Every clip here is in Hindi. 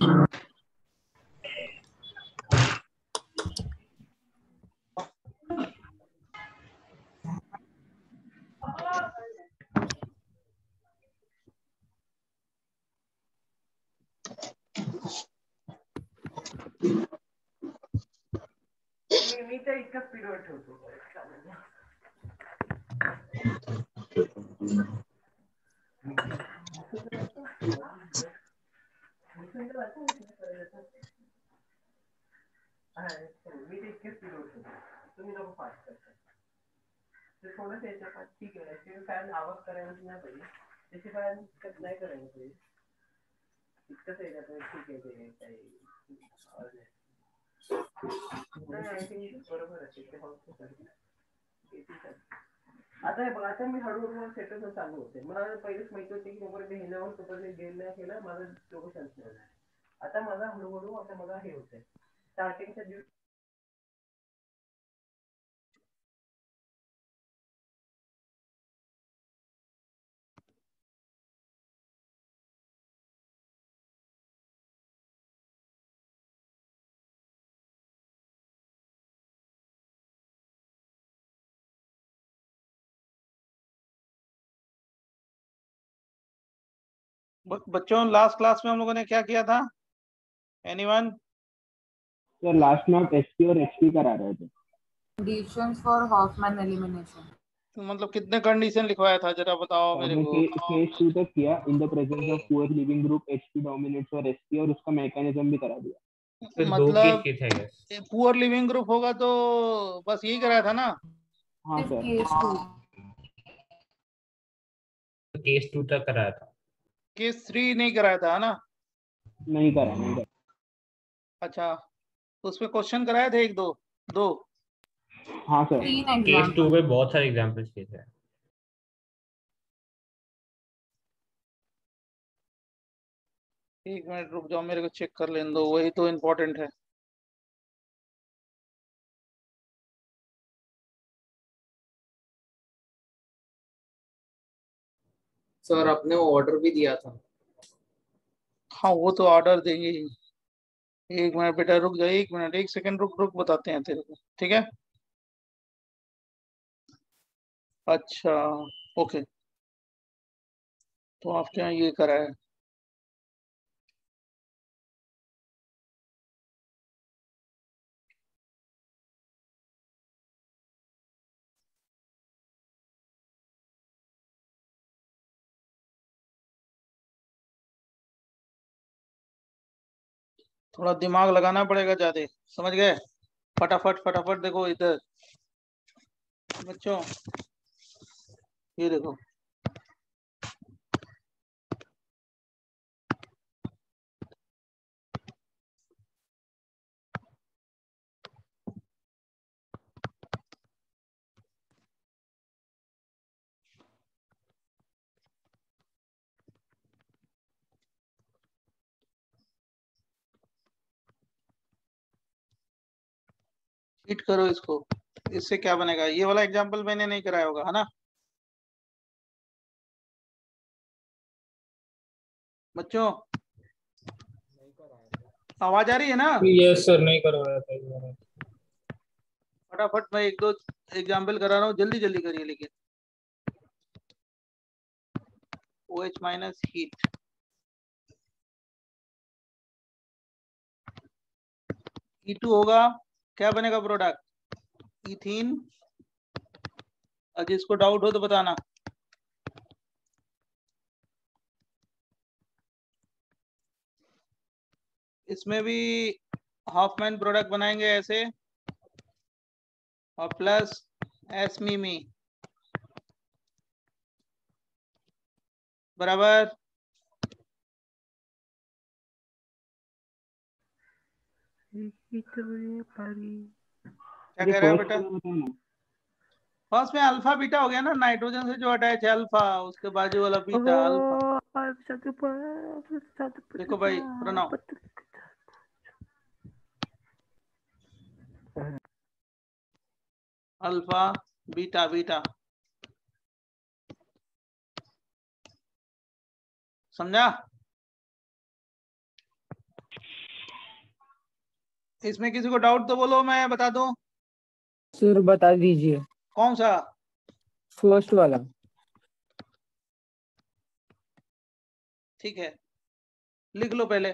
मी तर इतका स्पीडवर ठेवतो. मी ते इतके स्पीडवर ठेवतो, तुम्ही नको फास्ट करता. ते थोडंसं याच्या ठीक आहे, त्याचे फॅन आवाज करायला नाही पाहिजे, त्याचे फॅन नाही करायला पाहिजे. इतकंच याच्यात ठीक आहे ते काही बरोबर आहे ते आता हे बघा, आता मी हळूहळू सेटल चालू होते. मला पहिलेच माहिती होते की तोपर्यंत हिलावून तोपर्यंत गेम नाही केला माझं डोकं शांत नाही होणार. आता मला हळूहळू आता मला हे होतंय स्टार्टिंगच्या दिवशी. बच्चों लास्ट क्लास में हम लोगों ने क्या किया था? एनीवन? सर लास्ट में आप एसपी और एचपी करा रहे थे. Conditions for Hofmann elimination. मतलब कितने कंडीशन लिखवाया था जरा बताओ मेरे को. फेज 2 तक किया. In the presence of poor leaving group HP dominates और एसपी, और उसका मैकेनिज्म भी करा दिया. मतलब पुअर लिविंग ग्रुप होगा तो बस यही कराया था ना? हाँ सर. केस 2 तक कराया था. केस 3 नहीं कराया था ना? नहीं करा. अच्छा, तो उसमें क्वेश्चन कराए थे एक दो. हाँ सर. केस 2 में बहुत सारे एग्जांपल्स किए थे. एक मिनट रुक जाओ, मेरे को चेक कर लेने दो, वही तो इम्पोर्टेंट है. सर आपने ऑर्डर भी दिया था. हाँ वो तो ऑर्डर देंगे ही. एक मिनट बेटा रुक जाओ, एक मिनट, एक सेकंड रुक बताते हैं तेरे को, ठीक है? अच्छा ओके, तो आपके यहाँ ये करा है. थोड़ा दिमाग लगाना पड़ेगा ज्यादा, समझ गए? फटाफट देखो इधर बच्चों, ये देखो हिट करो इसको. इससे क्या बनेगा? ये वाला एग्जांपल मैंने नहीं कराया होगा, है ना बच्चों? आवाज आ रही है ना? यस सर, नहीं करवाया था. फटाफट मैं एक दो एग्जांपल करा रहा हूँ, जल्दी करिए. लेकिन OH माइनस हीट, E2 होगा, क्या बनेगा प्रोडक्ट? इथीन. और जिसको डाउट हो तो बताना. इसमें भी हाफमैन प्रोडक्ट बनाएंगे ऐसे, और प्लस एसमीमी बराबर. क्या कह रहे हो बेटा? फर्स्ट में अल्फा बीटा हो गया ना, नाइट्रोजन से जो अटैच है अल्फा, उसके बाजू वाला बीटा अल्फा. देखो भाई प्रणव, अल्फा बीटा समझा? इसमें किसी को डाउट तो बोलो, मैं बता दूं। सर बता दीजिए। कौन सा? फर्स्ट वाला। ठीक है, लिख लो पहले।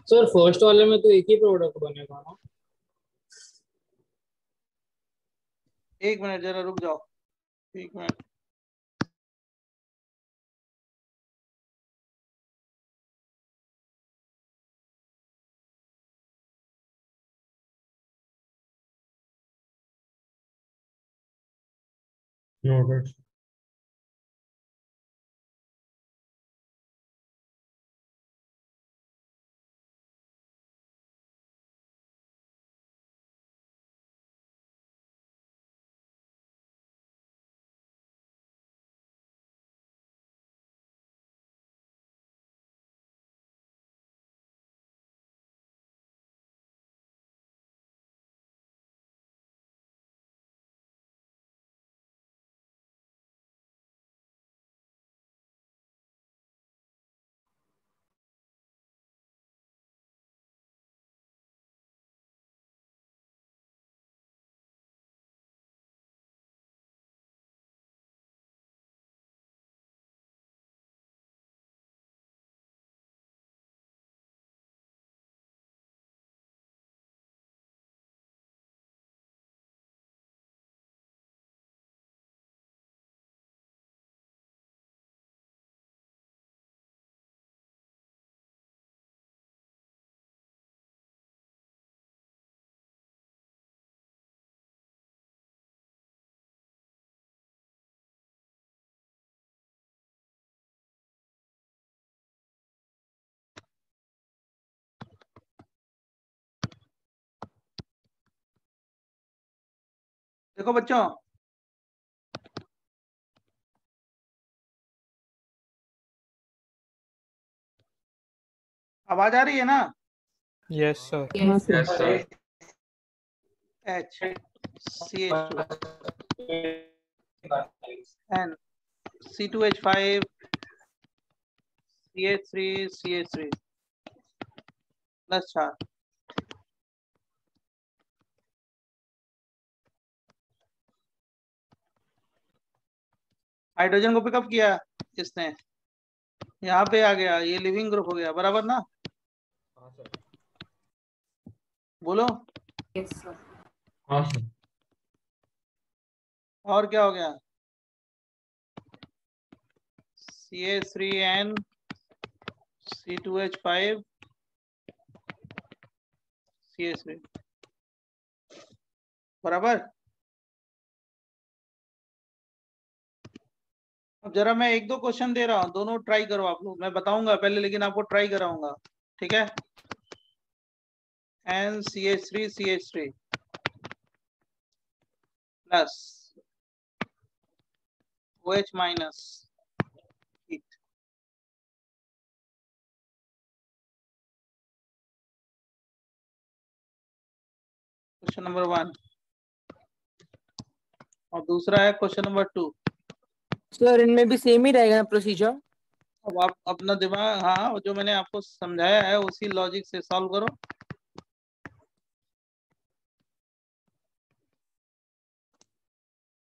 सर फर्स्ट वाले में तो एक ही प्रोडक्ट बनेगा ना? एक मिनट जरा रुक जाओ, एक मिनट। Noted. देखो बच्चों, आवाज आ रही है ना? Yes sir. Yes. Yes sir. H CH2 N C2H5 CH3 plus 4। Hydrogen को पिकअप किया इसने, यहाँ पे आ गया, ये लिविंग ग्रुप हो गया, बराबर ना? हाँ सर। बोलो। Yes, sir. हाँ सर। और क्या हो गया? CH3N C2H5 CH3, बराबर। अब जरा मैं एक दो क्वेश्चन दे रहा हूँ, दोनों ट्राई करो आप लोग, मैं बताऊंगा पहले लेकिन आपको ट्राई कराऊंगा, ठीक है? NCH3CH3 plus OH minus heat. Question number 1। और दूसरा है क्वेश्चन नंबर 2। सर इनमें भी सेम ही रहेगा प्रोसीजर? अब आप अपना दिमाग, हाँ, जो मैंने आपको समझाया है उसी लॉजिक से सॉल्व करो।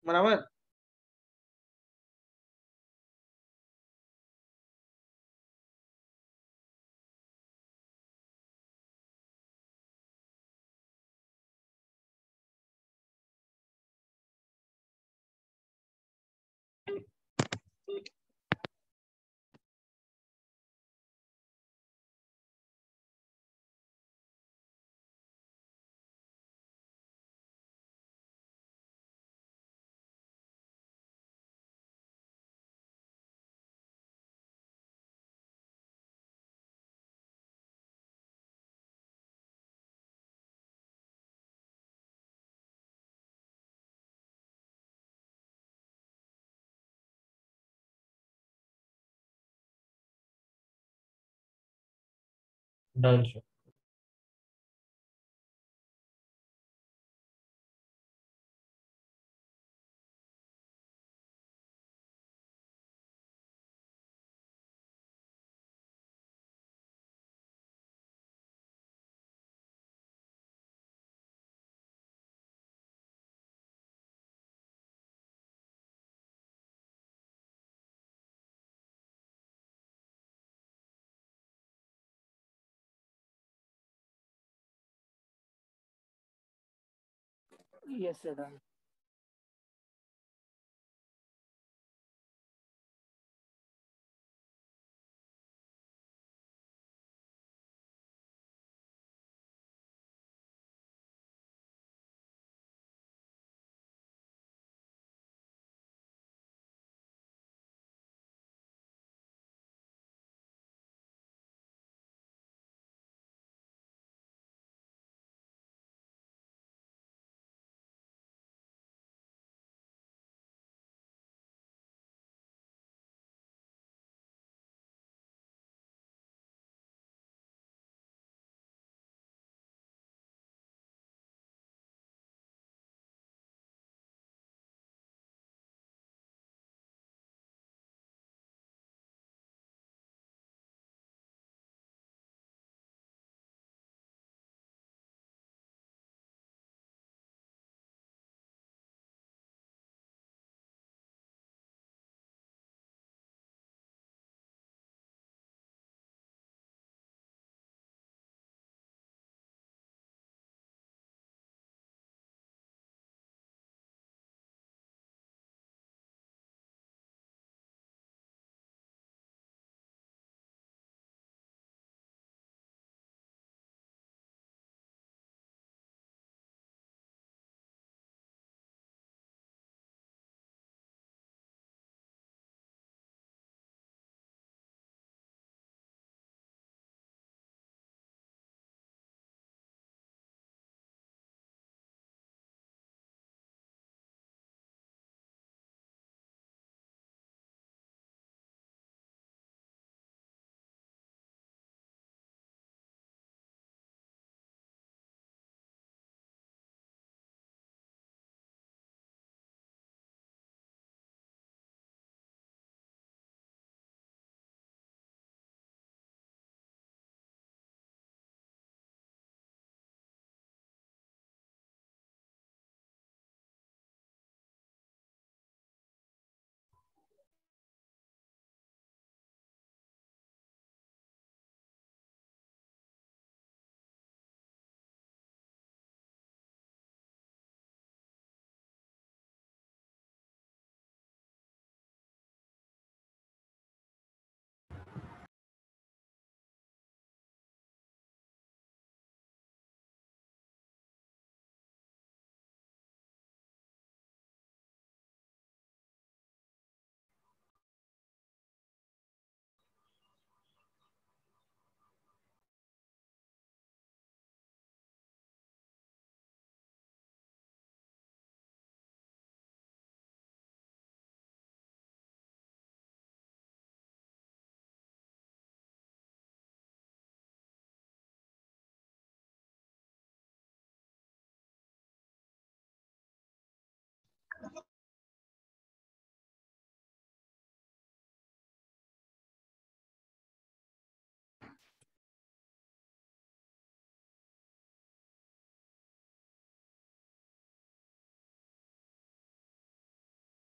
बराबर। Done sir. Yes, sir. Done.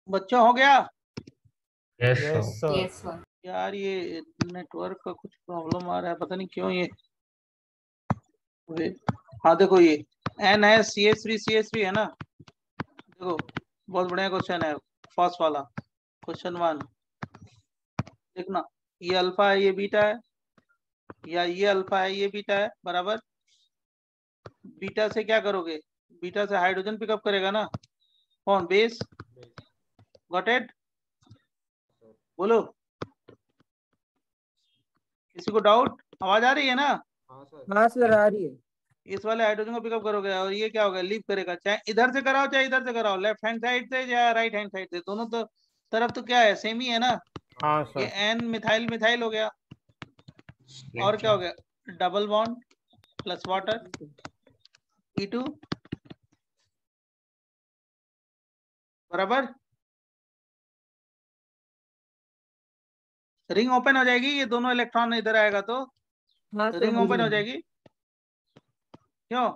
बच्चों हो गया? Yes, Yes, sir. sir. Yes, sir. यार ये नेटवर्क का कुछ प्रॉब्लम आ रहा है, पता नहीं क्यों ये। हाँ देखो ये NaCH3CH3 है ना, देखो बहुत बढ़िया क्वेश्चन है, फर्स्ट वाला क्वेश्चन 1। देखना ये अल्फा है ये बीटा है, या ये अल्फा है ये बीटा है, बराबर। बीटा से क्या करोगे? बीटा से हाइड्रोजन पिकअप करेगा ना, कौन? बेस। Got it? बोलो, किसी को डाउट? आवाज आ रही है ना? हाँ सर, आ रही है। इस वाले हाइड्रोजन को पिकअप करोगे और ये क्या होगा? लीव करेगा, चाहे इधर से कराओ चाहे इधर से कराओ, लेफ्ट हैंड साइड से या राइट हैंड साइड से, दोनों तो तरफ तो क्या है, सेम ही है ना। हाँ ये सर। एन मिथाइल मिथाइल हो गया, और क्या हो गया? Double bond plus water E2, बराबर। रिंग ओपन हो जाएगी, ये दोनों इलेक्ट्रॉन इधर आएगा तो हाँ सर, रिंग ओपन हो जाएगी। क्यों?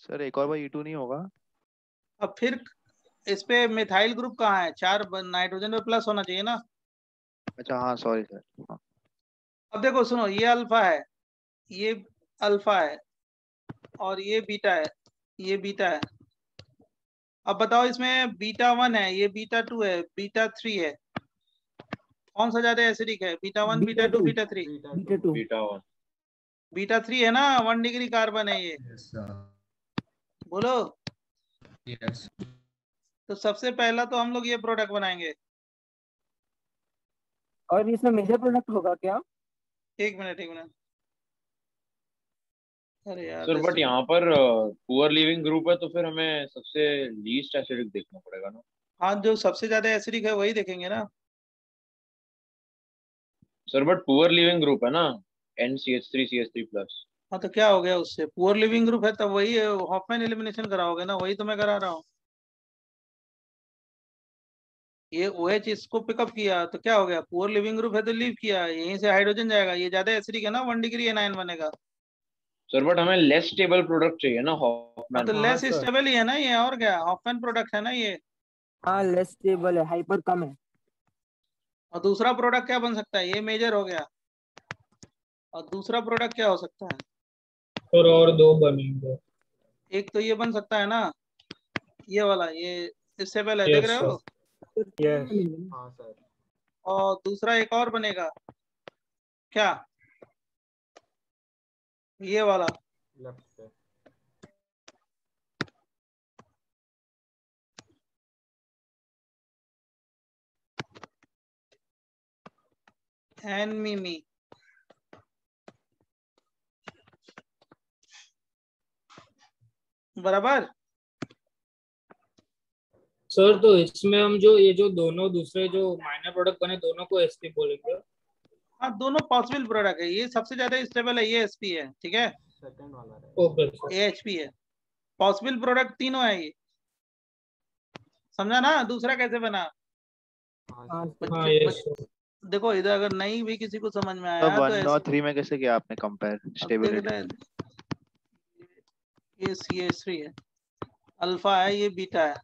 सर एक और बार E2 नहीं होगा? अब फिर इस पे मिथाइल ग्रुप कहाँ है? 4 नाइट्रोजन पे प्लस होना चाहिए ना। अच्छा हाँ, सॉरी सर। हाँ। अब देखो सुनो, ये अल्फा है, ये अल्फा है और ये बीटा है, ये बीटा है। अब बताओ इसमें बीटा 1 है, ये बीटा 2 है, बीटा 3 है, कौन सा ज्यादा एसिडिक है? Beta 1, beta 2, beta 3? Beta 2। Beta 1। Beta 3 है ना, 1 डिग्री कार्बन है ये। Yes, sir. बोलो। Yes. तो सबसे पहला तो हम लोग ये प्रोडक्ट बनाएंगे। और इसमें मेजर प्रोडक्ट होगा क्या? एक मिनट एक मिनट, अरे यार सर बट यहाँ पर पुअर लिविंग ग्रुप है तो फिर हमें सबसे लीस्ट एसिडिक देखना पड़ेगा ना। हाँ, जो सबसे ज्यादा एसिडिक है वही देखेंगे ना। Sir but poor leaving group है ना, NCH3CH3+। हाँ तो क्या हो गया उससे? पुअर लिविंग ग्रुप है तब वही हॉफमैन एलिमिनेशन कराओगे ना, वही तो मैं करा रहा हूँ। ये OH इसको पिकअप किया तो क्या हो गया? पुअर लिविंग ग्रुप है तो लीव किया, यहीं से हाइड्रोजन जाएगा, ये ज्यादा एसिडिक है ना, 1 डिग्री एनायन बनेगा। सर बट हमें लेस स्टेबल प्रोडक्ट चाहिए ना हाँ हॉफमैन। तो लेस सर। स्टेबल ही है ना ये, और क्या, हॉफमैन प्रोडक्ट है ना ये। हाँ लेस स्टेबल है, हाइपर कम है। और दूसरा प्रोडक्ट क्या बन सकता है? ये मेजर हो गया। और दूसरा प्रोडक्ट क्या हो सकता है? सर और दो बनेंगे। एक तो ये बन सकता है ना, ये वाला, ये स्टेबल है, Yes, देख रहे हो? Yes. हाँ सर। और दूसरा एक और बनेगा, क्या? ये वाला। लेफ्ट पे। एन मी बराबर। सर तो इसमें हम जो ये जो दोनों दूसरे जो माइनर प्रोडक्ट बने दोनों को एसपी बोलेंगे। हाँ, दोनों पॉसिबल प्रोडक्ट है, ये सबसे ज्यादा स्टेबल है, ये SP है, ठीक है, सेकंड वाला रहे। Okay sir. ये HP है। पॉसिबल प्रोडक्ट तीनों है ये, समझा ना? दूसरा कैसे बना? हाँ हाँ सर। सर। हाँ यस सर। देखो इधर अगर नहीं भी किसी को समझ में तो आया तो 1 और 3 में कैसे किया आपने कंपेयर अब देख स्टेबिलिटी? रहे हैं, ये CH3 है, अल्फा है, ये बीटा है।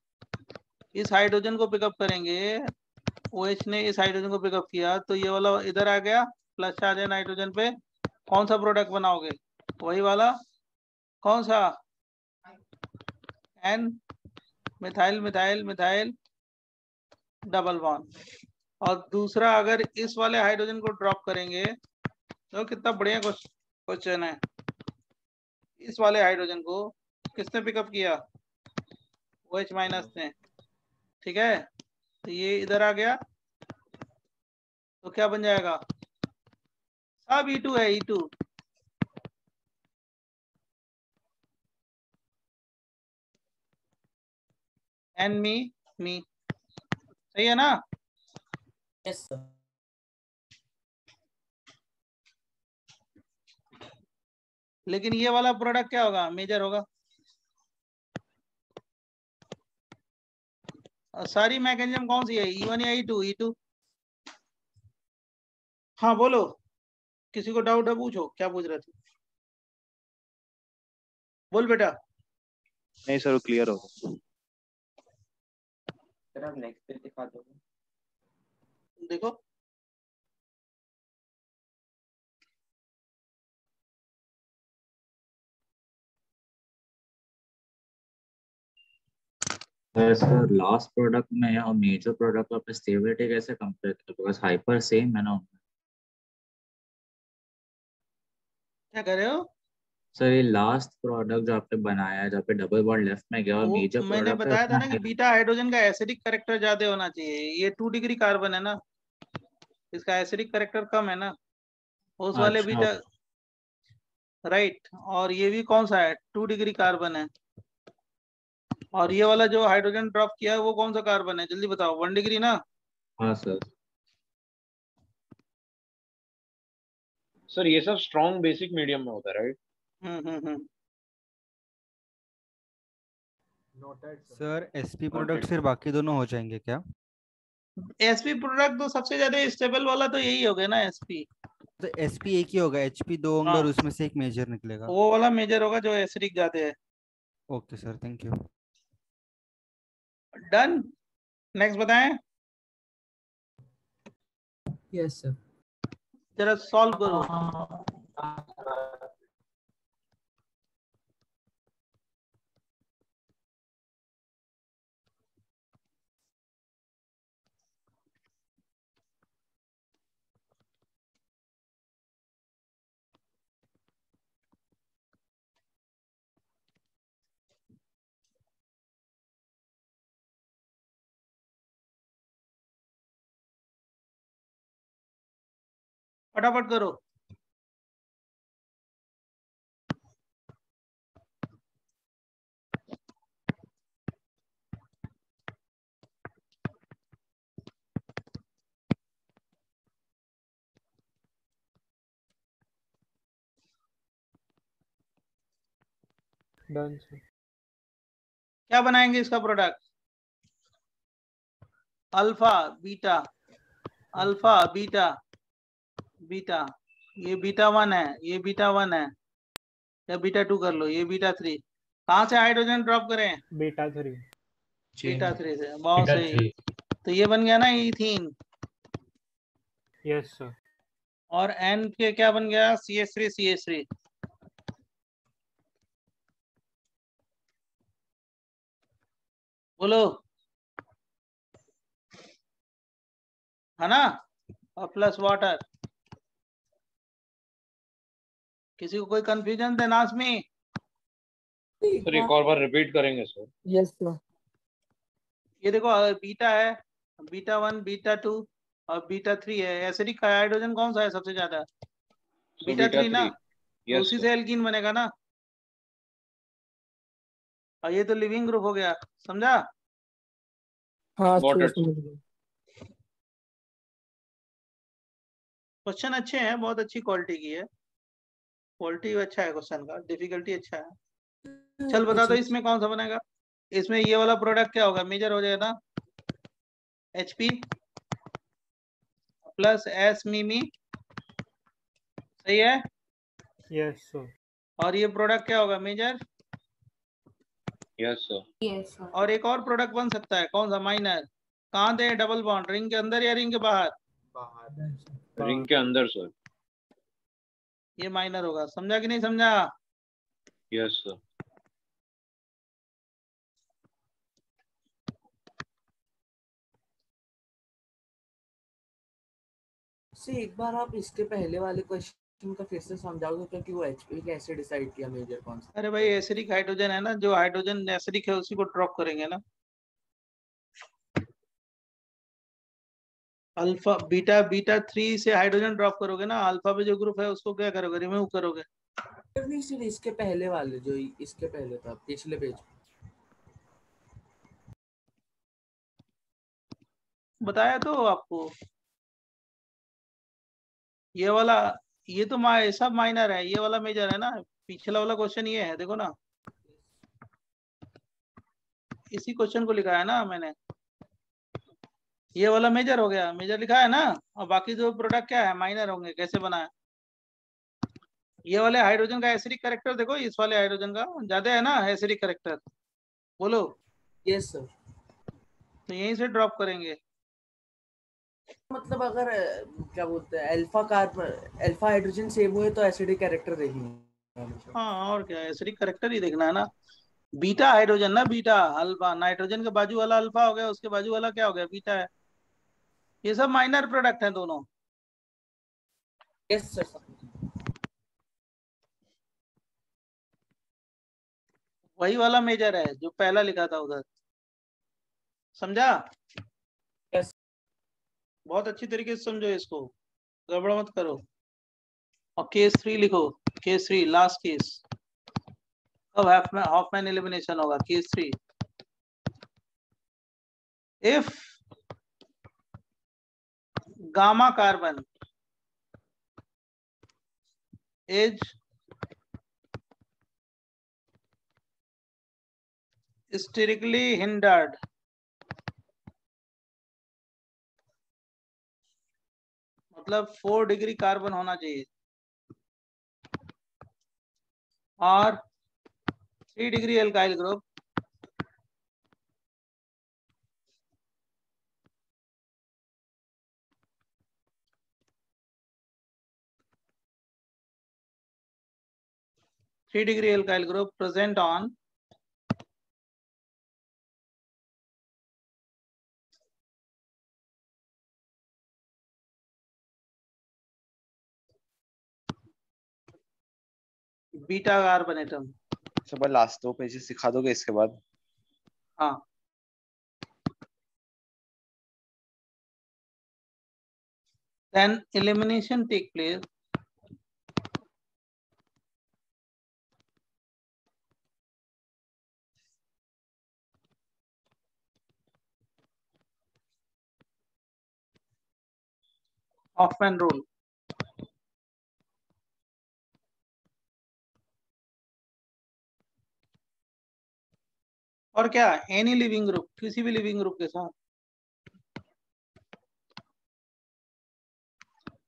इस हाइड्रोजन को पिकअप करेंगे, OH ने इस हाइड्रोजन को पिकअप किया तो ये वाला इधर आ गया, प्लस चार्ज है नाइट्रोजन पे। कौन सा प्रोडक्ट बनाओगे? वही वाला, कौन सा? N, methyl methyl methyl double bond. और दूसरा अगर इस वाले हाइड्रोजन को ड्रॉप करेंगे तो कितना बढ़िया क्वेश्चन है। इस वाले हाइड्रोजन को किसने पिकअप किया? OH माइनस ने, ठीक है। तो ये इधर आ गया तो क्या बन जाएगा? सब E2 है, E2। एन मी सही है ना? Yes sir. लेकिन ये वाला प्रोडक्ट क्या होगा? मेजर होगा। और सारी मैकेनिज्म कौन सी है? E1 या E2? E2। हाँ बोलो, किसी को डाउट है पूछो, क्या पूछ रहे थे? बोल बेटा। नहीं सर, वो क्लियर हो गया। सर आप नेक्स्ट पे दिखा दो। देखो सर लास्ट प्रोडक्ट में और मेजर प्रोडक्ट में स्टेबिलिटी कैसे कंपेयर करें? बिकॉज हाइपर सेम है ना। क्या कर रहे हो? सर ये लास्ट प्रोडक्ट जो आपने बनाया है जहाँ पे डबल बॉन्ड लेफ्ट में गया और वो मेजर मैंने प्रोडक्ट है बताया था अपना ना कि बीटा हाइड्रोजन का एसिडिक करेक्टर ज्यादा होना चाहिए। ये 2 डिग्री कार्बन है ना, इसका एसिडिक करेक्टर कम है ना, उस वाले अच्छा बीटा, राइट। और ये भी कौन सा है? 2 डिग्री कार्बन है। और ये वाला जो हाइड्रोजन ड्रॉप किया है वो कौन सा कार्बन है? जल्दी बताओ। 1 डिग्री ना? हाँ सर। सर ये सब स्ट्रॉन्ग बेसिक मीडियम में होता है right? Hmm. Noted sir. Sir SP product फिर बाकी दोनों हो जाएंगे क्या? SP प्रोडक्ट तो सबसे ज्यादा स्टेबल वाला तो यही हो गया ना, SP। तो SP एक ही होगा, HP दो होंगे हाँ, और उसमें से एक मेजर निकलेगा। वो वाला मेजर होगा जो एसिडिक ज्यादा है। Okay sir, thank you. Done. Next बताएं। Yes sir. जरा सॉल्व करो। फटाफट करो। Done sir. क्या बनाएंगे इसका product? Alpha beta, alpha beta, beta, ये बीटा 1 है, ये बीटा 1 है, या बीटा 2 कर लो, ये बीटा 3। कहाँ से हाइड्रोजन ड्रॉप करें? बीटा 3। बीटा 3 से, बहुत सही। तो ये बन गया ना इथीन, यस सर। और N के क्या बन गया? CH3 CH3। बोलो, है ना? और प्लस वाटर। किसी को कोई कंफ्यूजन थे नाज़मी? सर एक और बार रिपीट करेंगे सर? Yes sir. ये देखो बीटा है, बीटा 1, बीटा 2 और बीटा 3 है। एसिडिक हाइड्रोजन कौन सा है सबसे ज्यादा? बीटा 3 ना, तो उसी से एल्कीन बनेगा ना। और ये तो लिविंग ग्रुप हो गया, समझा? हाँ सर समझ गए। क्वेश्चन अच्छे हैं, बहुत अच्छी क्वालिटी की है, क्वालिटी अच्छा है क्वेश्चन का, डिफिकल्टी अच्छा है। चल बता दो इसमें कौन सा बनेगा? इसमें ये वाला प्रोडक्ट क्या होगा? मेजर हो जाएगा HP प्लस S मिमी, सही है? Yes sir. और ये प्रोडक्ट क्या होगा? Major. Yes sir. Yes sir. और एक और प्रोडक्ट बन सकता है, कौन सा? माइनर। कहाँ दे? डबल बॉन्ड, रिंग के अंदर या रिंग के बाहर? बाहर। रिंग के अंदर सर। ये माइनर होगा, समझा कि नहीं समझा? Yes sir. से एक बार आप इसके पहले वाले क्वेश्चन का फिर से समझाओगे, क्योंकि वो HP कैसे डिसाइड किया मेजर कौन सा? अरे भाई एसिडिक हाइड्रोजन है ना, जो हाइड्रोजन एसिडिक है उसी को ड्रॉप करेंगे ना। अल्फा बीटा, बीटा 3 से हाइड्रोजन ड्रॉप करोगे ना, अल्फा पे जो ग्रुप है उसको क्या करोगे? रिमूव करोगे। नहीं सर, इसके पहले वाले जो इसके पहले था पिछले पेज। बताया तो आपको, ये वाला, ये तो सब माइनर है, ये वाला मेजर है ना। पिछला वाला क्वेश्चन ये है, देखो ना, इसी क्वेश्चन को लिखा है ना मैंने। ये वाला मेजर हो गया, मेजर लिखा है ना, और बाकी जो प्रोडक्ट क्या है? माइनर होंगे। कैसे बना है? ये वाले हाइड्रोजन का एसिडिक कैरेक्टर देखो, इस वाले हाइड्रोजन का ज्यादा है ना एसिडिक कैरेक्टर, बोलो। Yes sir. तो यहीं से ड्रॉप करेंगे। मतलब अगर क्या बोलते हैं अल्फा हाइड्रोजन सेम हुए तो एसिडिक कैरेक्टर देखेंगे। हाँ और क्या, एसिडिक कैरेक्टर ही देखना है ना। बीटा हाइड्रोजन ना, बीटा अल्फा, नाइट्रोजन के बाजू वाला अल्फा हो गया, उसके बाजू वाला क्या हो गया? बीटा है। ये सब माइनर प्रोडक्ट हैं दोनों। Yes sir. वही वाला मेजर है जो पहला लिखा था उधर, समझा? यस। बहुत अच्छी तरीके से समझो इसको, गड़बड़ मत करो। और केस 3 लिखो, केस 3 लास्ट केस। अब हॉफमैन एलिमिनेशन होगा। Case 3, if gamma carbon is sterically hindered, मतलब 4 डिग्री कार्बन होना चाहिए और 3 degree alkyl group, present on beta carbon atom. सब लास्ट 2 पेजेस सिखा दोगे इसके बाद? हाँ then elimination take place Hoffman rule. और क्या, एनी लिविंग ग्रुप, किसी भी लिविंग ग्रुप के साथ,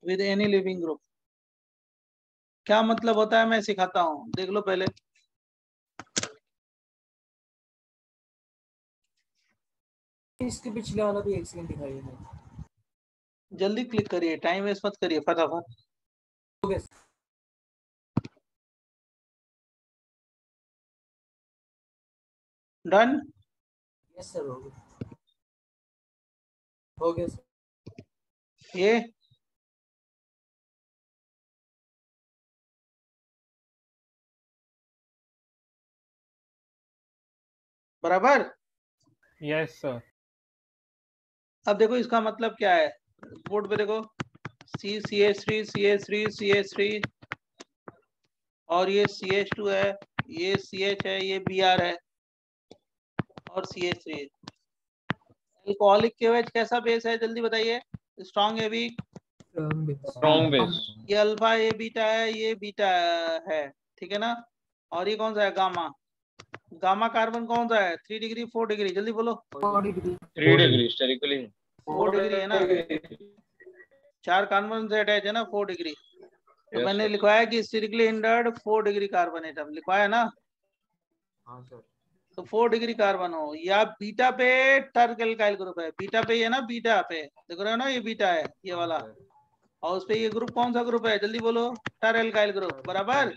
विद एनी लिविंग ग्रुप। क्या मतलब होता है, मैं सिखाता हूं, देख लो पहले। इसके पिछले वाला भी एक सेकंड दिखाइए। जल्दी क्लिक करिए, टाइम वेस्ट मत करिए, फटाफट। हो गया डन। यस सर, हो गया सर। ये बराबर। Yes sir. अब देखो इसका मतलब क्या है, बोर्ड पे देखो, CH3 और ये CH2 है, ये CH है, ये Br है और CH3 है। अल्कोहलिक केवेज कैसा बेस है, जल्दी बताइए। स्ट्रॉन्ग है, वीक? Strong base. ये अल्फा, ये बीटा है, ये बीटा है, ठीक है ना। और ये कौन सा है, गामा। गामा कार्बन कौन सा है, 3 डिग्री 4 डिग्री, जल्दी बोलो। 4 डिग्री। 3 degree sterically. 4 डिग्री है ना, 4 कार्बन से अटैच है ना, 4 डिग्री। तो मैंने लिखवाया कि sterically hindered 4 degree carbon atom, लिखवाया ना। हाँ सर। तो 4 डिग्री कार्बन हो, या बीटा पे टर्क एल्काइल ग्रुप है, बीटा पे है ना, बीटा पे देख रहे हो ना, ये बीटा है ये वाला, और उस पे ये ग्रुप कौन सा ग्रुप है, जल्दी बोलो, टर एल्काइल ग्रुप, बराबर।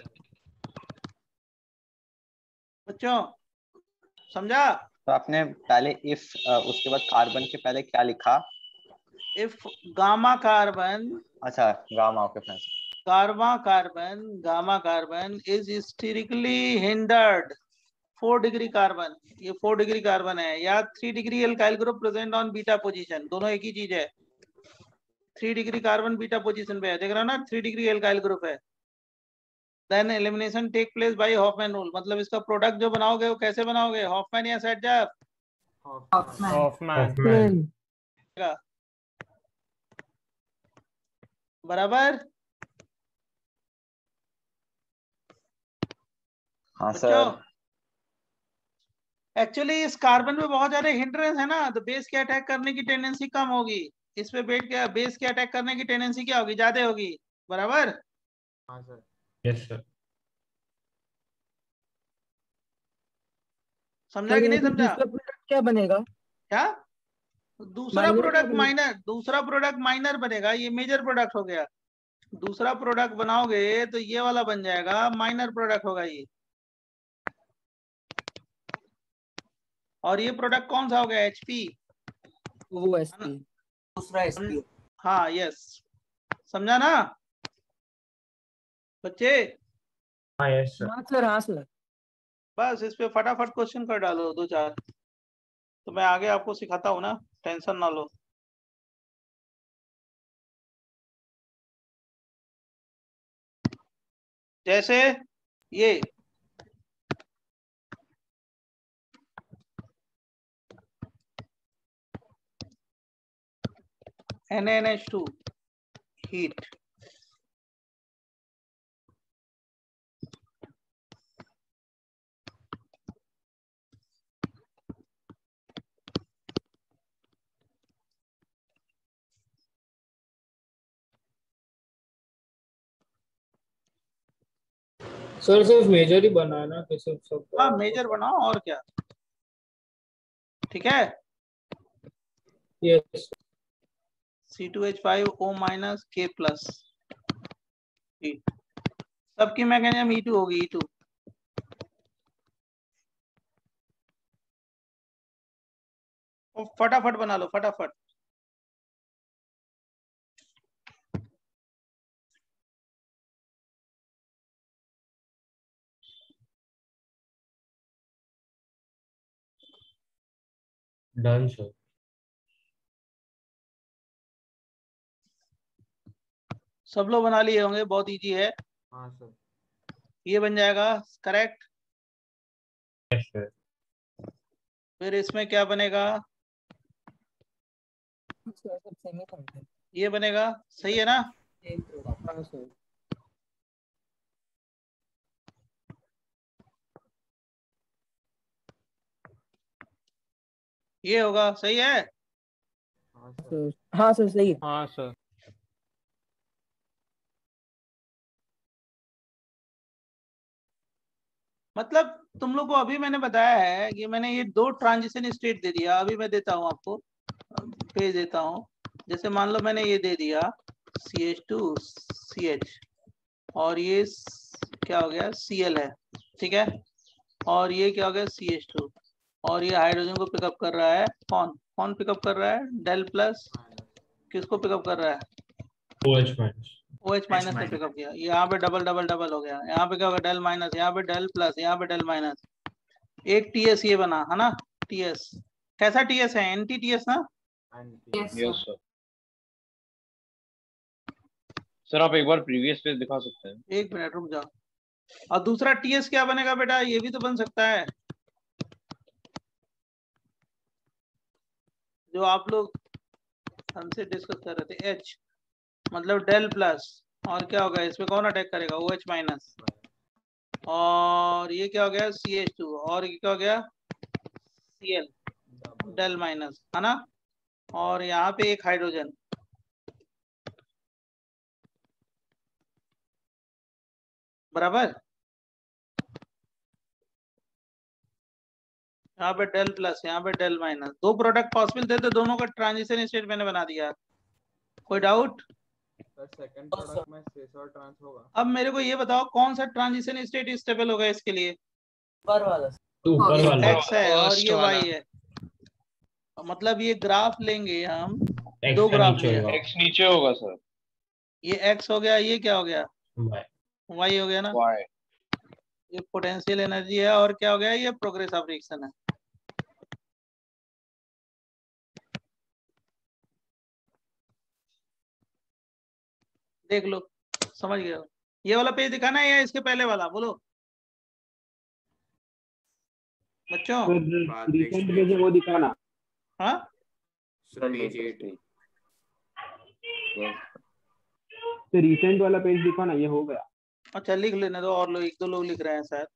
बच्चों समझा? तो आपने पहले इफ उसके बाद कार्बन के पहले क्या लिखा? इफ गामा कार्बन, अच्छा gamma, okay fine. Gamma carbon is sterically hindered 4 degree carbon, ये 4 डिग्री कार्बन है, या 3 degree alkyl group present on beta position, दोनों एक ही चीज है। 3 डिग्री कार्बन बीटा पोजीशन पे है, देख रहे हो ना, 3 डिग्री एल्काइल ग्रुप है। Then elimination take place by Hofmann rule, मतलब इसका प्रोडक्ट जो बनाओगे वो कैसे बनाओगे, हॉफमैन या सेटजर? हॉफमैन। बराबर। हाँ बच्चों सर। एक्चुअली इस कार्बन में बहुत ज्यादा हिंड्रेंस है ना, तो बेस के अटैक करने की टेंडेंसी कम होगी, इस पे बेस के अटैक करने की टेंडेंसी क्या होगी, ज्यादा होगी, बराबर। हाँ सर। Yes sir. समझा कि नहीं समझा? दूसरा प्रोडक्ट क्या बनेगा? क्या दूसरा प्रोडक्ट माइनर बनेगा, ये मेजर प्रोडक्ट हो गया। दूसरा प्रोडक्ट बनाओगे तो ये वाला बन जाएगा, माइनर प्रोडक्ट होगा ये। और ये प्रोडक्ट कौन सा हो गया, HP। वो एसपी। दूसरा एसपी। हाँ यस, समझा ना बच्चे? हाँ यस सर। हाँ सर, हाँ सर। बस इस पे फटाफट क्वेश्चन कर डालो 2-4, तो मैं आगे आपको सिखाता हूँ ना, टेंशन ना लो। जैसे ये NaNH2 हीट, सर सिर्फ मेजर ही बनाना कि सिर्फ सब? हाँ मेजर बनाओ और क्या, ठीक है। यस। C2H5O- K+, सबकी मैकेनिज्म E2 होगी, E2। फटाफट बना लो, फटाफट। Done sir. सब लोग बना लिए होंगे, बहुत इजी है। हाँ सर। ये बन जाएगा करेक्ट। Yes sir. फिर इसमें क्या बनेगा, सर सब सेमी कंटेंट। ये बनेगा, सही है ना। हाँ सर। ये होगा, सही है। हाँ सर। हाँ सर सही है। हाँ सर। मतलब तुम लोग को अभी मैंने बताया है कि मैंने ये दो ट्रांजिशन स्टेट दे दिया। अभी मैं देता हूँ आपको, पेज देता हूँ। जैसे मान लो मैंने ये दे दिया CH2 CH, और ये क्या हो गया Cl है, ठीक है। और ये क्या हो गया CH2, और ये हाइड्रोजन को पिकअप कर रहा है। कौन कौन पिकअप कर रहा है, डेल प्लस। किसको पिकअप कर रहा है, OH माइनस। OH माइनस ने पिकअप किया। यहाँ पे डबल डबल डबल हो गया, यहाँ पे क्या होगा डेल माइनस, यहाँ पे डेल प्लस, यहाँ पे डेल माइनस। एक TS ये बना है ना, TS। कैसा TS है, एंटी TS ना। Yes sir. सर आप एक बार प्रीवियस पेज दिखा सकते हैं? एक मिनट रुक जाओ। और दूसरा TS क्या बनेगा बेटा, ये भी तो बन सकता है, जो आप लोग हमसे डिस्कस कर रहे थे। H मतलब डेल प्लस, और क्या होगा इसमें, कौन अटैक करेगा, OH माइनस। और ये क्या हो गया CH2, और ये क्या हो गया Cl डेल माइनस, है ना। और यहाँ पे एक हाइड्रोजन, बराबर। यहाँ पे डेल प्लस, यहाँ पे डेल माइनस। दो प्रोडक्ट पॉसिबल थे तो दोनों का ट्रांजिशन स्टेट मैंने बना दिया। कोई डाउट। सर सेकंड प्रोडक्ट में सेस और ट्रांस होगा। अब मेरे को ये बताओ कौन सा ट्रांजिशन स्टेट स्टेबल होगा इसके लिए। ऊपर वाला। ऊपर वाला। X है और ये Y है। मतलब ये ग्राफ लेंगे हम, X दो का ग्राफ नीचे लिया। होगा। एक्स नीचे होगा सर। ये X हो गया, ये क्या हो गया Y। Y हो गया ना। वाई। ये पोटेंशियल एनर्जी है, और क्या हो गया ये प्रोग्रेस ऑफ रिएक्शन है। देख लो, समझ गए हो। ये वाला पेज दिखाना है या इसके पहले वाला, बोलो बच्चों। रिसेंट में जो वो दिखाना। हाँ तो रिसेंट वाला पेज दिखाना, ये हो गया। अच्छा लिख लेने दो, और लोग एक दो लोग लिख रहे हैं शायद।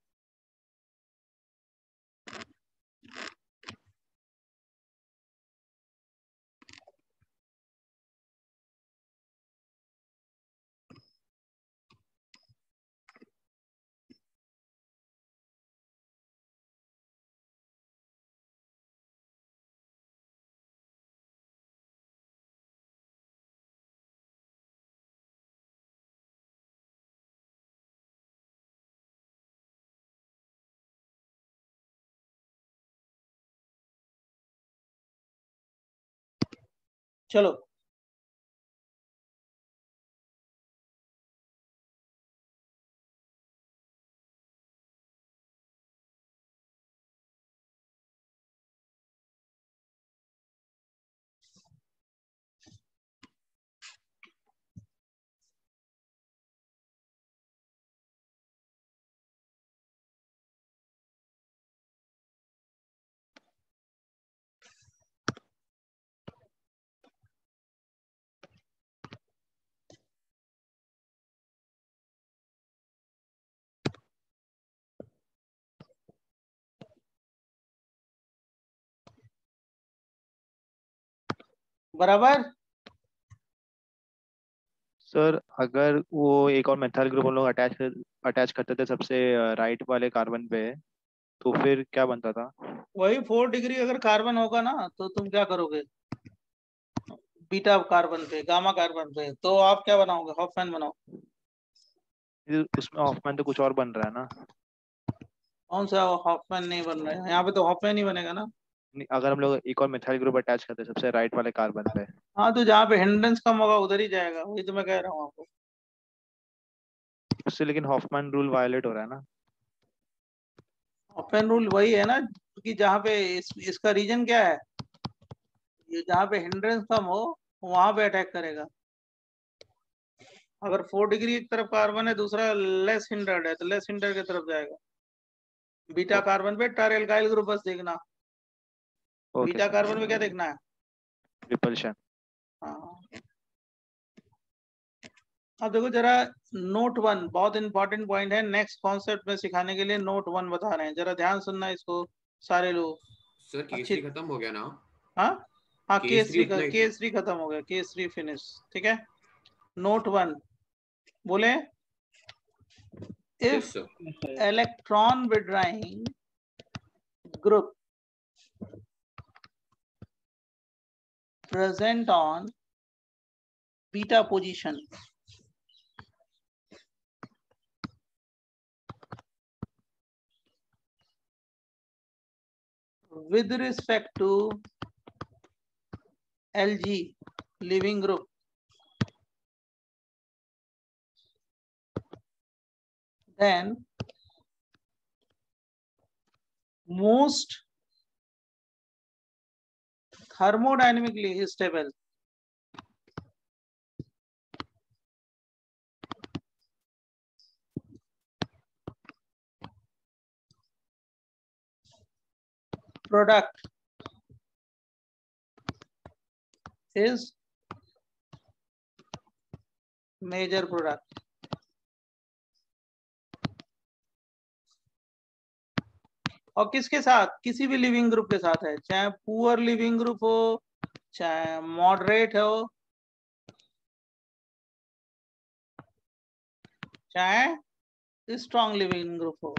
चलो बराबर। सर अगर वो एक और मेथाइल ग्रुप हम लोग अटैच करते थे सबसे राइट वाले कार्बन पे, तो फिर क्या बनता था? वही 4 डिग्री अगर कार्बन होगा ना, तो तुम क्या करोगे, बीटा कार्बन पे, गामा कार्बन पे, तो आप क्या बनाओगे, हॉफमैन बनाओ। उसमें हॉफमैन तो कुछ और बन रहा है ना। कौन सा हॉफमैन नहीं बन रहा है, यहाँ पे तो हॉफमैन ही बनेगा ना। अगर हम लोग एक और मिथाइल ग्रुप अटैच करते हैं सबसे राइट वाले कार्बन पे, हाँ तो जहाँ पे हिंड्रेंस कम होगा उधर ही जाएगा, वही तो मैं कह रहा हूँ आपको। उससे लेकिन हॉफमैन रूल वायलेट हो रहा है ना। हॉफमैन रूल वही है ना, कि जहाँ पे इसका रीजन क्या है, ये जहाँ पे हिंड्रेंस कम हो वहां पे अटैक करेगा। अगर 4 डिग्री एक तरफ कार्बन है, दूसरा लेस हिंडर्ड है, तो लेस हिंडर्ड की तरफ जाएगा। बीटा कार्बन पे टर एल्काइल ग्रुप बस देखना। ओके बीटा सर, कार्बन में क्या देखना है? रिपल्शन। हाँ। अब देखो जरा नोट 1 बहुत इंपॉर्टेंट पॉइंट है, नेक्स्ट कॉन्सेप्ट में सिखाने के लिए नोट 1 बता रहे हैं, जरा ध्यान सुनना इसको सारे लोग। सर केसरी खत्म हो गया ना? हाँ हाँ, केसरी उतना ही था। केसरी खत्म हो गया, केसरी फिनिश। ठीक है, नोट 1 बोले yes if sir. electron withdrawing group present on beta position with respect to Lg leaving group, then most thermodynamically stable product is major product. और किसके साथ? किसी भी लिविंग ग्रुप के साथ है, चाहे पुअर लिविंग ग्रुप हो, चाहे मॉडरेट हो, चाहे स्ट्रॉन्ग लिविंग ग्रुप हो।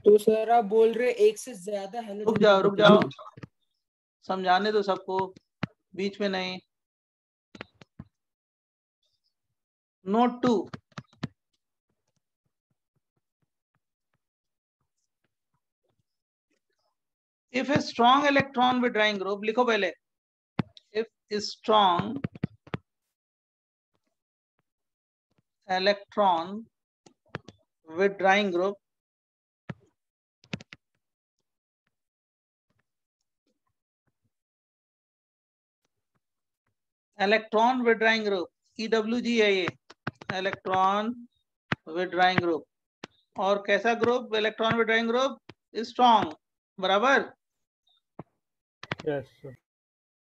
तो सर आप बोल रहे एक से ज्यादा हेलोजन रुक जाओ, समझाने दो सबको, बीच में नहीं। Note 2, if a strong electron withdrawing group, लिखो पहले, if a strong electron withdrawing group electron withdrawing group EWG है ये, electron withdrawing group, और कैसा group? Electron withdrawing group strong, बराबर। Yes sir.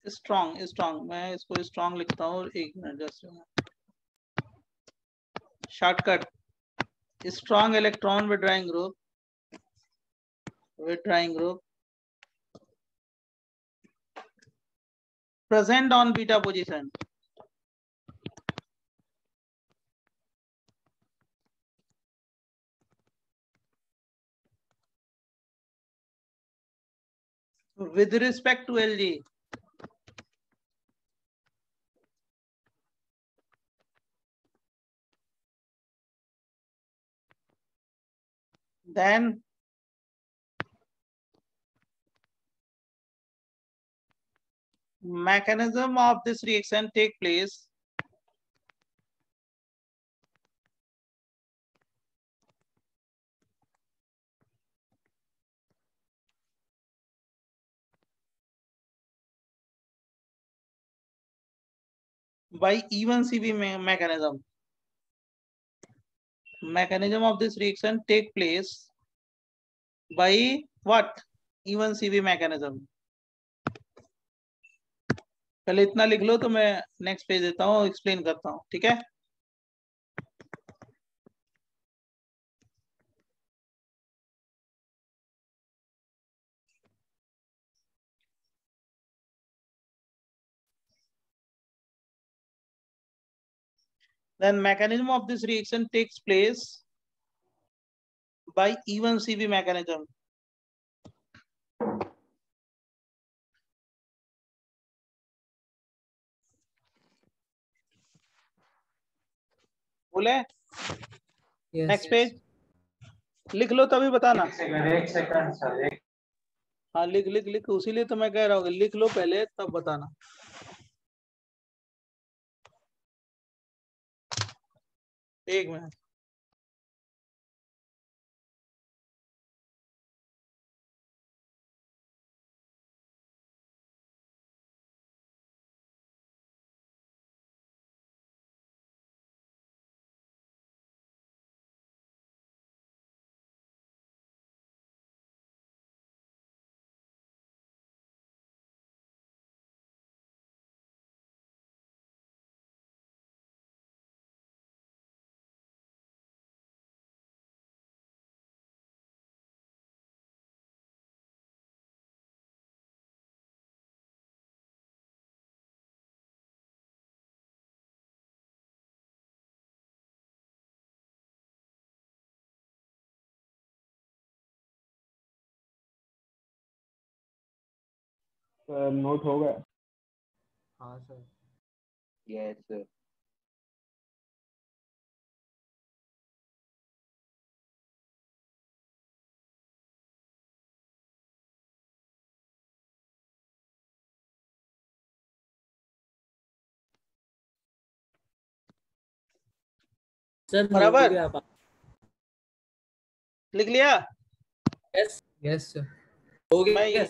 स्ट्रॉन्ग, मैं इसको स्ट्रॉन्ग लिखता हूँ, एक minute just, shortcut, strong electron withdrawing group present on beta position with respect to Lg, then mechanism of this reaction take place by E1CB mechanism. Mechanism of this reaction take place by what? E1CB mechanism. पहले इतना लिख लो तो मैं नेक्स्ट पेज देता हूँ, एक्सप्लेन करता हूँ, ठीक है। Then mechanism of this reaction takes place by E1CB mechanism. बोले नेक्स्ट पेज लिख लो तभी बताना। एक सेकंड सर, एक हाँ लिख, उसीलिए तो मैं कह रहा हूँ लिख लो पहले तब बताना। एक मिनट। सर नोट हो गया। हाँ सर। Yes sir. सर बराबर? गया। लिख लिया? यस यस सर हो मैं गया।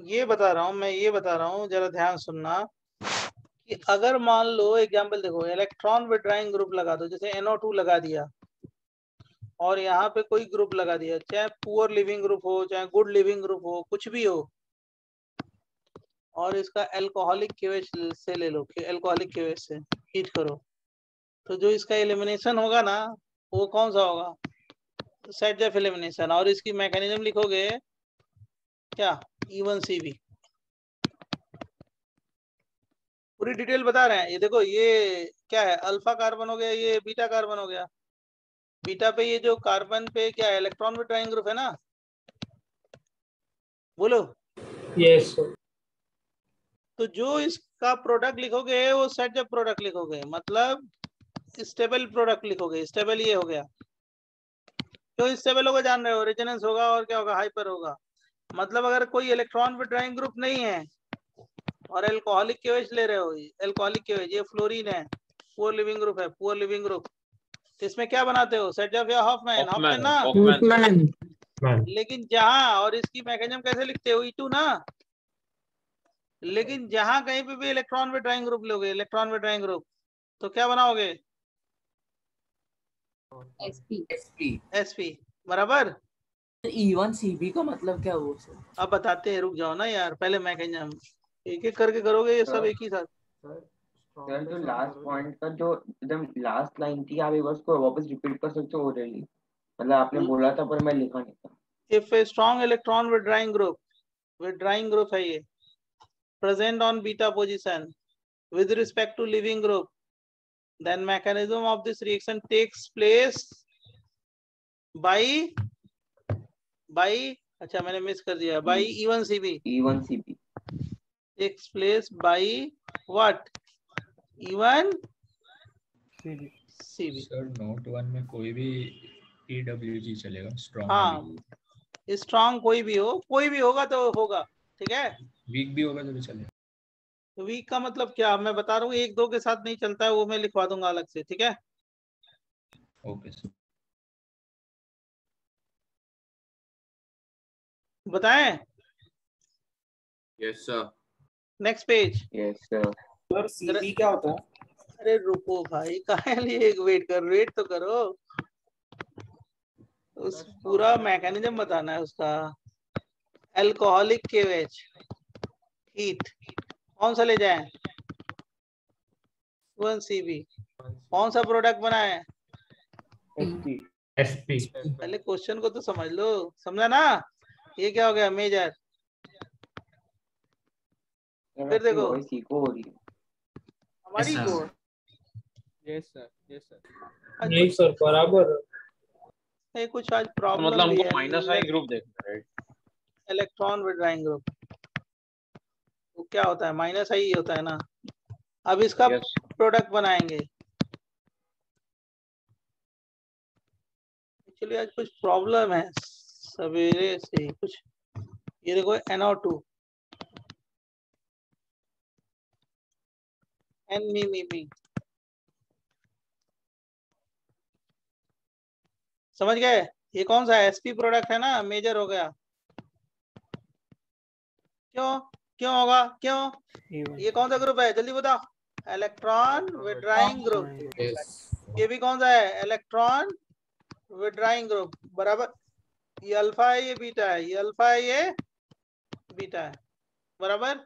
ये बता रहा हूँ जरा ध्यान सुनना कि अगर मान लो एग्जांपल देखो, इलेक्ट्रॉन विड्राइंग ग्रुप लगा दो, जैसे NO2 लगा दिया और यहाँ पे कोई ग्रुप लगा दिया, चाहे पुअर लिविंग ग्रुप हो चाहे गुड लिविंग ग्रुप हो, कुछ भी हो, और इसका अल्कोहलिक केवेज से ले लो, अल्कोहलिक केवेज से हीट करो, तो जो इसका एलिमिनेशन होगा ना वो कौन सा होगा? Set of elimination. और इसकी मैकेनिज्म लिखोगे क्या? E1CB। पूरी डिटेल बता रहे हैं। ये देखो, ये क्या है? अल्फा कार्बन हो गया, ये बीटा कार्बन हो गया। बीटा पे ये जो कार्बन पे क्या है? इलेक्ट्रॉन विड्राइंग ग्रुप है ना, बोलो। Yes sir. तो जो इसका प्रोडक्ट लिखोगे वो सेट ऑफ प्रोडक्ट लिखोगे, मतलब स्टेबल प्रोडक्ट लिखोगे। स्टेबल ये हो गया, क्यों स्टेबल होगा जान रहे हो? रेजोनेंस होगा और क्या होगा? हाइपर होगा। मतलब अगर कोई इलेक्ट्रॉन विड्राइंग ग्रुप नहीं है और अल्कोहलिक केवेज ले रहे हो, अल्कोहलिक केवेज ये फ्लोरीन है, पुअर लिविंग ग्रुप है, पुअर लिविंग ग्रुप, तो इसमें क्या बनाते हो? सेटअप या हॉफमैन? हॉफमैन ना? हॉफमैन। लेकिन जहां, और इसकी मैकेनिज्म कैसे लिखते हो? E2 ना। लेकिन जहां कहीं पे भी इलेक्ट्रॉन विड्राइंग ग्रुप लोगे, इलेक्ट्रॉन विड्राइंग ग्रुप, तो क्या बनाओगे? sp बराबर। E1CB का मतलब क्या हुआ सर? अब बताते हैं, रुक जाओ ना यार, पहले मैकेनिज्म एक एक करके करोगे ये सब एक ही साथ। सर जो लास्ट पॉइंट का जो एकदम लास्ट लाइन थी, आप एक बार उसको वापस रिपीट कर सकते हो ओरली? मतलब आपने बोला था पर मैं लिखा नहीं था। If a strong electron withdrawing group है ये, present on beta position with respect to living group, then mechanism of this reaction takes place by अच्छा मैंने मिस कर दिया, by E1CB takes place by what? E1CB। Sir note 1 में कोई भी EWG चलेगा, स्ट्रॉन्ग हाँ, स्ट्रॉन्ग कोई भी होगा तो होगा, ठीक है। वीक भी होगा तो भी चलेगा। तो वीक का मतलब क्या? मैं बता रहा हूँ, 1-2 के साथ नहीं चलता है, वो मैं लिखवा दूंगा अलग से, ठीक है। Okay sir. बताएं? Yes sir. Next page. Yes sir. Sir CB क्या होता है? अरे रुको भाई, काहे लिए वेट तो करो, उस पूरा मैकेनिज्म बताना है उसका। अल्कोहलिक केवेज हीट कौन सा ले जाए? 1CB। कौन सा प्रोडक्ट बना है? SP। पहले क्वेश्चन को तो समझ लो, समझा ना? ये क्या हो गया? मेजर। फिर देखो हमारी यस सर। नहीं सर बराबर। नहीं, कुछ आज प्रॉब्लम मतलब भी हमको है। माइनस आई ग्रुप देखना है, राइट? इलेक्ट्रॉन विड्राइंग ग्रुप वो क्या होता है? माइनस आई होता है ना। अब इसका प्रोडक्ट बनाएंगे। एक्चुअली आज कुछ प्रॉब्लम है सवेरे से ही कुछ। ये देखो NO2 NMeMe, समझ गए? ये कौन सा SP प्रोडक्ट है ना, मेजर हो गया। क्यों होगा? क्यों? ये कौन सा ग्रुप है? जल्दी बताओ। Electron withdrawing group. ये भी कौन सा है? इलेक्ट्रॉन विड्राइंग ग्रुप, बराबर। ये अल्फा है, ये बीटा है, ये अल्फा है, ये बीटा है, बराबर।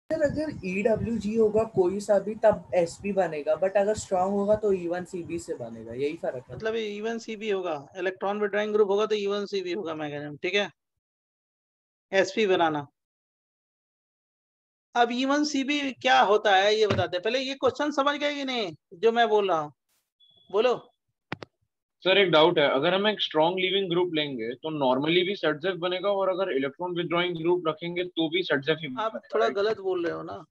सर अगर EWG होगा कोई सा भी तब SP बनेगा, बट अगर स्ट्रॉन्ग होगा तो E1CB से बनेगा, यही फर्क है। मतलब E1CB होगा, इलेक्ट्रॉन विड्राइंग ग्रुप होगा तो E1CB होगा मैकेनिज्म, ठीक है। SP बनाना। अब E1CB क्या होता है ये बताते हैं। पहले ये क्वेश्चन समझ गए कि नहीं जो मैं बोल रहा हूँ? बोलो। सर एक डाउट है, अगर हम एक स्ट्रॉन्ग लीविंग ग्रुप लेंगे तो नॉर्मली भी सेटजेफ बनेगा, और अगर इलेक्ट्रॉन विथड्रॉइंग ग्रुप रखेंगे तो भी सेटजेफ ही आप बनेगा, थोड़ा right? गलत बोल रहे हो ना,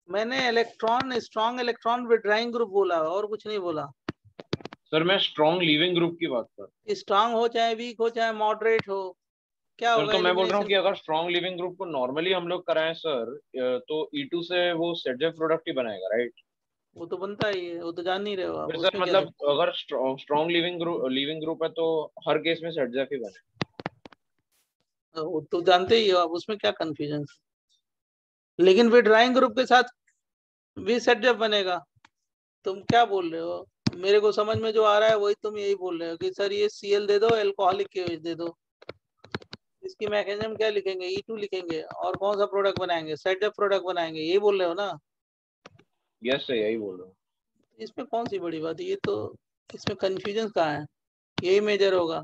मैंने स्ट्रॉन्ग इलेक्ट्रॉन विथड्रॉइंग ग्रुप बोला और कुछ नहीं बोला। सर मैं स्ट्रॉन्ग लीविंग ग्रुप की बात कर रहा हूँ। स्ट्रॉन्ग हो चाहे वीक हो चाहे मॉडरेट हो, क्या सर होगा तो मैं बोल रहा हूँ कि एलिमिनेशन? अगर स्ट्रॉन्ग लिविंग ग्रुप को नॉर्मली हम लोग कराएं सर, तो E2 से वो सेटजेफ प्रोडक्ट ही बनाएगा, राइट? वो तो बनता ही है, वो तो जान नहीं रहे हो आप, फिर सर उसमें क्या मतलब अगर स्ट्रॉन्ग लिविंग ग्रुप है तो हर केस में सेटजेफ ही बनेगा। वो तो जानते ही हो आप, उसमें क्या कंफ्यूजन। लेकिन विथड्रॉइंग ग्रुप के साथ भी सेटअप बनेगा। तुम क्या बोल रहे हो? मेरे को समझ में जो आ रहा है वही तुम यही बोल रहे हो कि सर ये Cl दे दो, अल्कोहलिक KOH दे दो, इसकी मैकेनिज्म क्या लिखेंगे? E2 लिखेंगे और कौन सा प्रोडक्ट बनाएंगे? सेटअप प्रोडक्ट बनाएंगे, यही बोल रहे हो ना? यस सर यही बोल रहा हूँ। इसमें कौन सी बड़ी बात है? ये तो इसमें कंफ्यूजन कहाँ है? यही मेजर होगा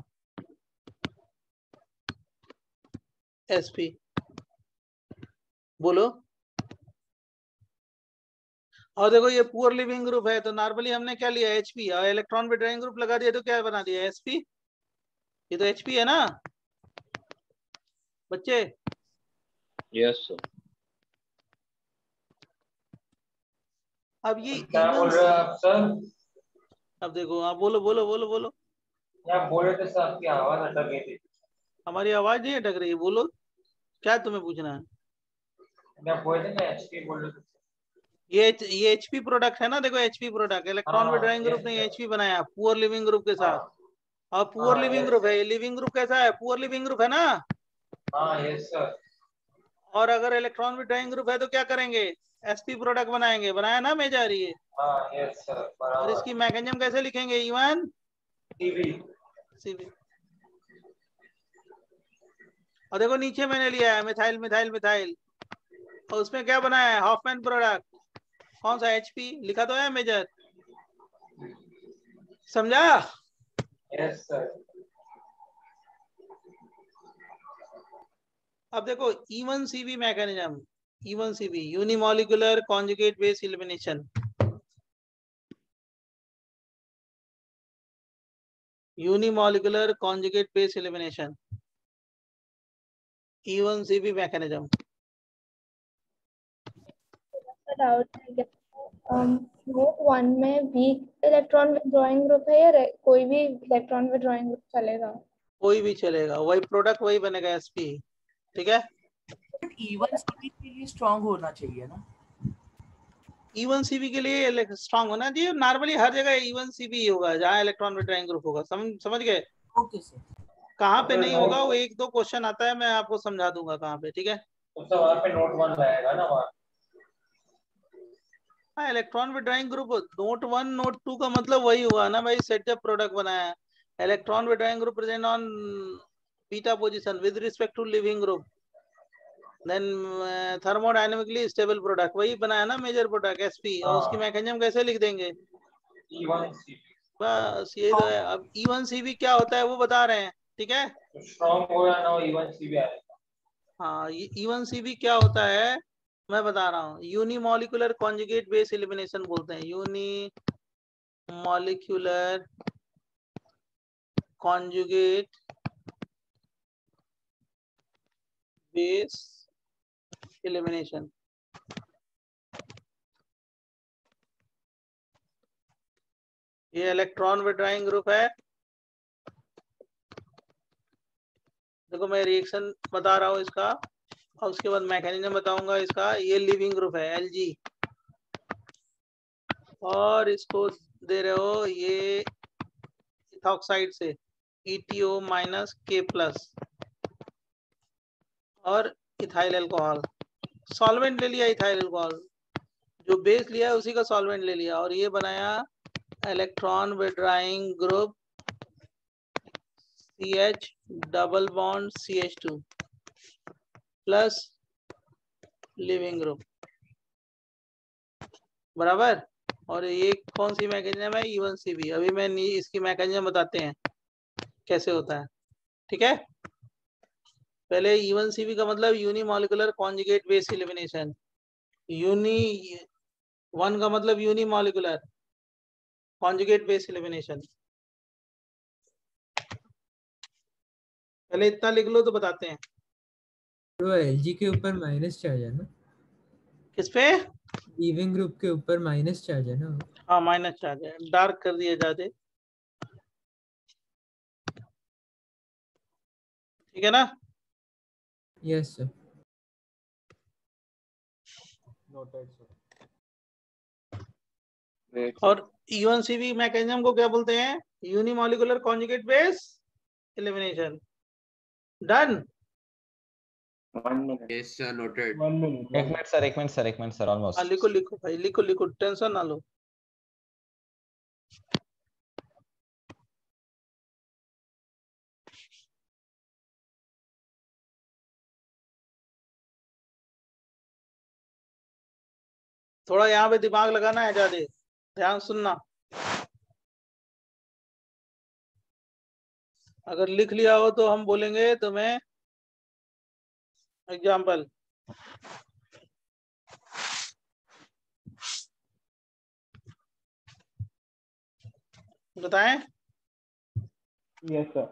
SP। बोलो। और देखो ये पुअर लिविंग ग्रुप है तो नॉर्मली हमने क्या लिया? HP, और इलेक्ट्रॉन विथड्रॉइंग ग्रुप लगा दिया तो क्या बना दिया? SP। ये तो HP है ना बच्चे? Yes sir. अब ये क्या बोल रहे हो आप सर? अब देखो आप बोलो बोलो बोलो बोलो। क्या बोल रहे थे सर? आपकी आवाज अटक गई थी। हमारी आवाज नहीं अटक रही, बोलो क्या तुम्हें पूछना है? क्या बोल रहे थे? HP बोल रहे थे। ये HP प्रोडक्ट है ना, देखो HP product, electron withdrawing group ने HP बनाया पुअर लिविंग ग्रुप के साथ। और पुअर लिविंग ग्रुप है, ये लिविंग ग्रुप कैसा है? पुअर लिविंग ग्रुप है ना? हाँ यस सर। और अगर इलेक्ट्रॉन विथड्रॉइंग ग्रुप है तो क्या करेंगे? SP प्रोडक्ट बनाएंगे, बनाया ना मेजर ये? हाँ यस सर और बराबर। इसकी मैकेनिज्म कैसे लिखेंगे? E1 CV। और देखो नीचे मैंने लिया है मिथाइल मिथाइल मिथाइल, और उसमें क्या बनाया है? Hofmann product. कौन सा? HP लिखा तो है मेजर, समझा? Yes sir. अब देखो E1CV mechanism, E1CV unimolecular conjugate base elimination, unimolecular conjugate base elimination, E1CV mechanism. Doubt है नोट 1 में वीक इलेक्ट्रॉन विथड्रॉइंग ग्रुप है या कोई भी इलेक्ट्रॉन विथड्रॉइंग ग्रुप चलेगा? कोई भी चलेगा, वही प्रोडक्ट वही बनेगा SP, ठीक है? E1CV के लिए स्ट्रांग होना चाहिए ना? E1CV के लिए स्ट्रांग होना चाहिए। नॉर्मली हर जगह E1CV होगा जहाँ इलेक्ट्रॉन विथड्रॉइंग ग्रुप होगा, समझ गए? Okay sir. कहाँ पे नहीं होगा वो 1-2 क्वेश्चन आता है, मैं आपको समझा दूंगा कहाँ पे, ठीक है? तो सर वहाँ पे नोट 1 रहेगा ना वहाँ? हाँ, electron withdrawing group note 1 note 2 का मतलब वही हुआ ना भाई, सेटअप प्रोडक्ट बनाया। Electron withdrawing group present on beta position with respect to living group, then thermodynamically stable product, वही बनाया ना मेजर प्रोडक्ट SP। और उसकी मैकेनिज्म कैसे लिख देंगे? E1CV। बस ये तो है। अब E1CV क्या होता है वो बता रहे हैं, ठीक है? स्ट्रांग हो रहा ना E1CV आएगा। हाँ, E1CV क्या होता है मैं बता रहा हूँ। यूनिमॉलिक्यूलर कॉन्जुगेट बेस एलिमिनेशन बोलते हैं, यूनिमॉलिक्यूलर कॉन्जुगेट बेस एलिमिनेशन। ये इलेक्ट्रॉन विथड्रॉइंग ग्रुप है। देखो मैं रिएक्शन बता रहा हूँ इसका, और उसके बाद मैकेनिज्म बताऊंगा इसका। ये लिविंग ग्रुप है Lg, और इसको दे रहे हो ये इथॉक्साइड से ETO -K+, और इथाइल अल्कोहल, सॉल्वेंट ले लिया इथाइल अल्कोहल, जो बेस लिया है उसी का सॉल्वेंट ले लिया, और ये बनाया electron withdrawing group CH double bond CH2 plus leaving group, बराबर। और ये कौन सी मैकेनिज्म है? E1CV। अभी मैं इसकी मैकेनिज्म बताते हैं कैसे होता है, ठीक है? पहले E1CV का मतलब unimolecular conjugate base elimination. Uni 1 का मतलब यूनिमॉलिक्यूलर कॉन्जुगेट बेस एलिमिनेशन, पहले इतना लिख लो तो बताते हैं। तो एलजी के ऊपर माइनस चार्ज है ना? किस पे? लीविंग ग्रुप के ऊपर माइनस चार्ज है ना? हाँ माइनस चार्ज है, डार्क कर दिया ज्यादा, ठीक है ना? Yes sir. Noted sir. और यूएनसीवी मैकेनिज्म को क्या बोलते हैं? Unimolecular conjugate base elimination. Done. Yes sir noted. 1 minute। एक मिनट सर, एक मिनट सर, एक मिनट सर, हाँ ऑलमोस्ट। लिखो लिखो भाई, लिखो लिखो, टेंशन ना लो। थोड़ा यहाँ पे दिमाग लगाना है ज्यादा, ध्यान सुनना। अगर लिख लिया हो तो हम बोलेंगे तुम्हें एग्जाम्पल। बताएं। Yes sir.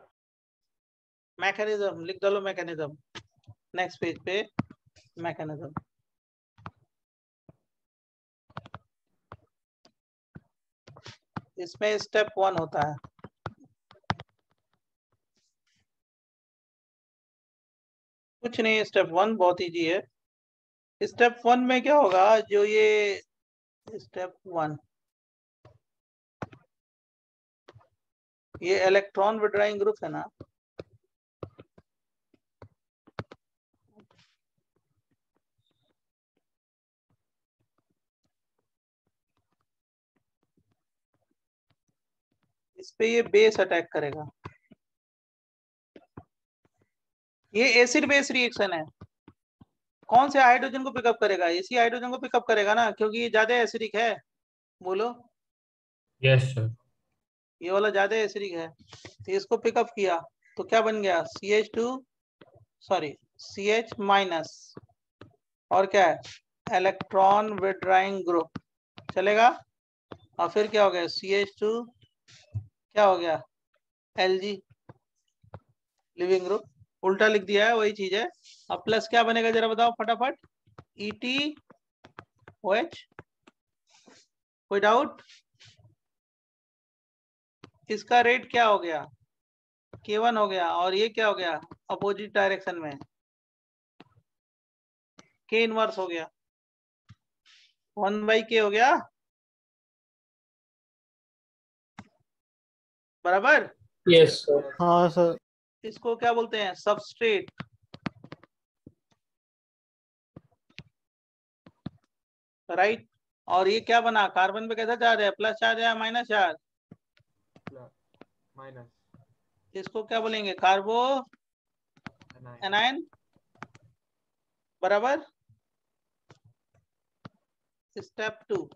मैकेनिज्म लिख डालो, मैकेनिज्म। नेक्स्ट पेज पे मैकेनिज्म। इसमें स्टेप 1 होता है। कुछ नहीं, स्टेप 1 बहुत इजी है। स्टेप 1 में क्या होगा, जो ये स्टेप 1, ये इलेक्ट्रॉन विड्रॉइंग ग्रुप है ना, इस पे ये बेस अटैक करेगा। ये एसिड बेस रिएक्शन है। कौन से हाइड्रोजन को पिकअप करेगा? इसी हाइड्रोजन को पिकअप करेगा ना, क्योंकि ये ज्यादा एसिडिक है। बोलो। Yes sir. ये वाला ज्यादा एसिडिक है, तो इसको पिकअप किया तो क्या बन गया? CH2, सॉरी CH माइनस, और क्या है? Electron withdrawing group. चलेगा? और फिर क्या हो गया? CH2 क्या हो गया? Lg leaving group. उल्टा लिख दिया है, वही चीज है। अब प्लस क्या बनेगा जरा बताओ फटाफट। EtOH। कोई डाउट? इसका रेट क्या हो गया? K1 हो गया, और ये क्या हो गया? अपोजिट डायरेक्शन में K इनवर्स हो गया, 1/K हो गया, बराबर? Yes sir. हाँ सर। इसको क्या बोलते हैं? सबस्ट्रेट। राइट। और ये क्या बना? कार्बन पे कैसा चार्ज है? प्लस चार्ज है या माइनस चार्ज? माइनस। इसको क्या बोलेंगे? कार्बो एनायन, बराबर? स्टेप 2,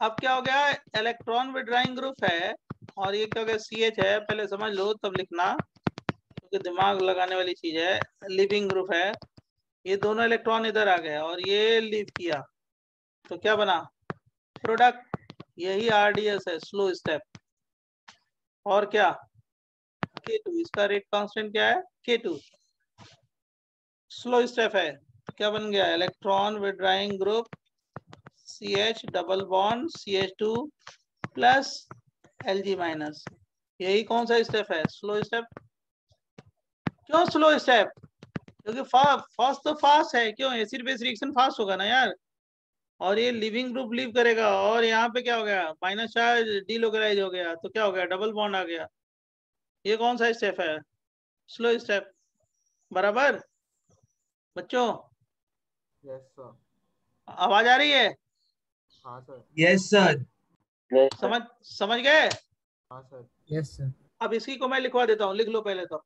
अब क्या हो गया? इलेक्ट्रॉन विड्रॉइंग ग्रुप है, और ये क्या हो गया? CH है। पहले समझ लो तब लिखना, क्योंकि दिमाग लगाने वाली चीज है। लिविंग ग्रुप है, ये दोनों इलेक्ट्रॉन इधर आ गए और ये लीव किया, तो क्या बना? प्रोडक्ट। यही RDS है, स्लो स्टेप। और क्या? K2, इसका रेट कांस्टेंट क्या है? K2। स्लो स्टेप है, क्या बन गया? Electron withdrawing group CH double bond CH2 plus Lg minus. यही कौन सा स्टेप है? Slow step. क्यों स्लो स्टेप? क्योंकि फास्ट तो फास्ट है। क्यों? एसिड बेस रिएक्शन फास्ट होगा ना यार। और ये लिविंग ग्रुप लीव करेगा, और यहाँ पे क्या हो गया? माइनस चार्ज डीलोकलाइज हो गया, तो क्या हो गया? डबल बॉन्ड आ गया। ये कौन सा स्टेप है? स्लो स्टेप, बराबर बच्चों? Yes sir. आवाज आ रही है? हाँ सर। Yes sir. समझ गए? हाँ सर। Yes sir. अब इसी को मैं लिखवा देता हूँ, लिख लो पहले तो।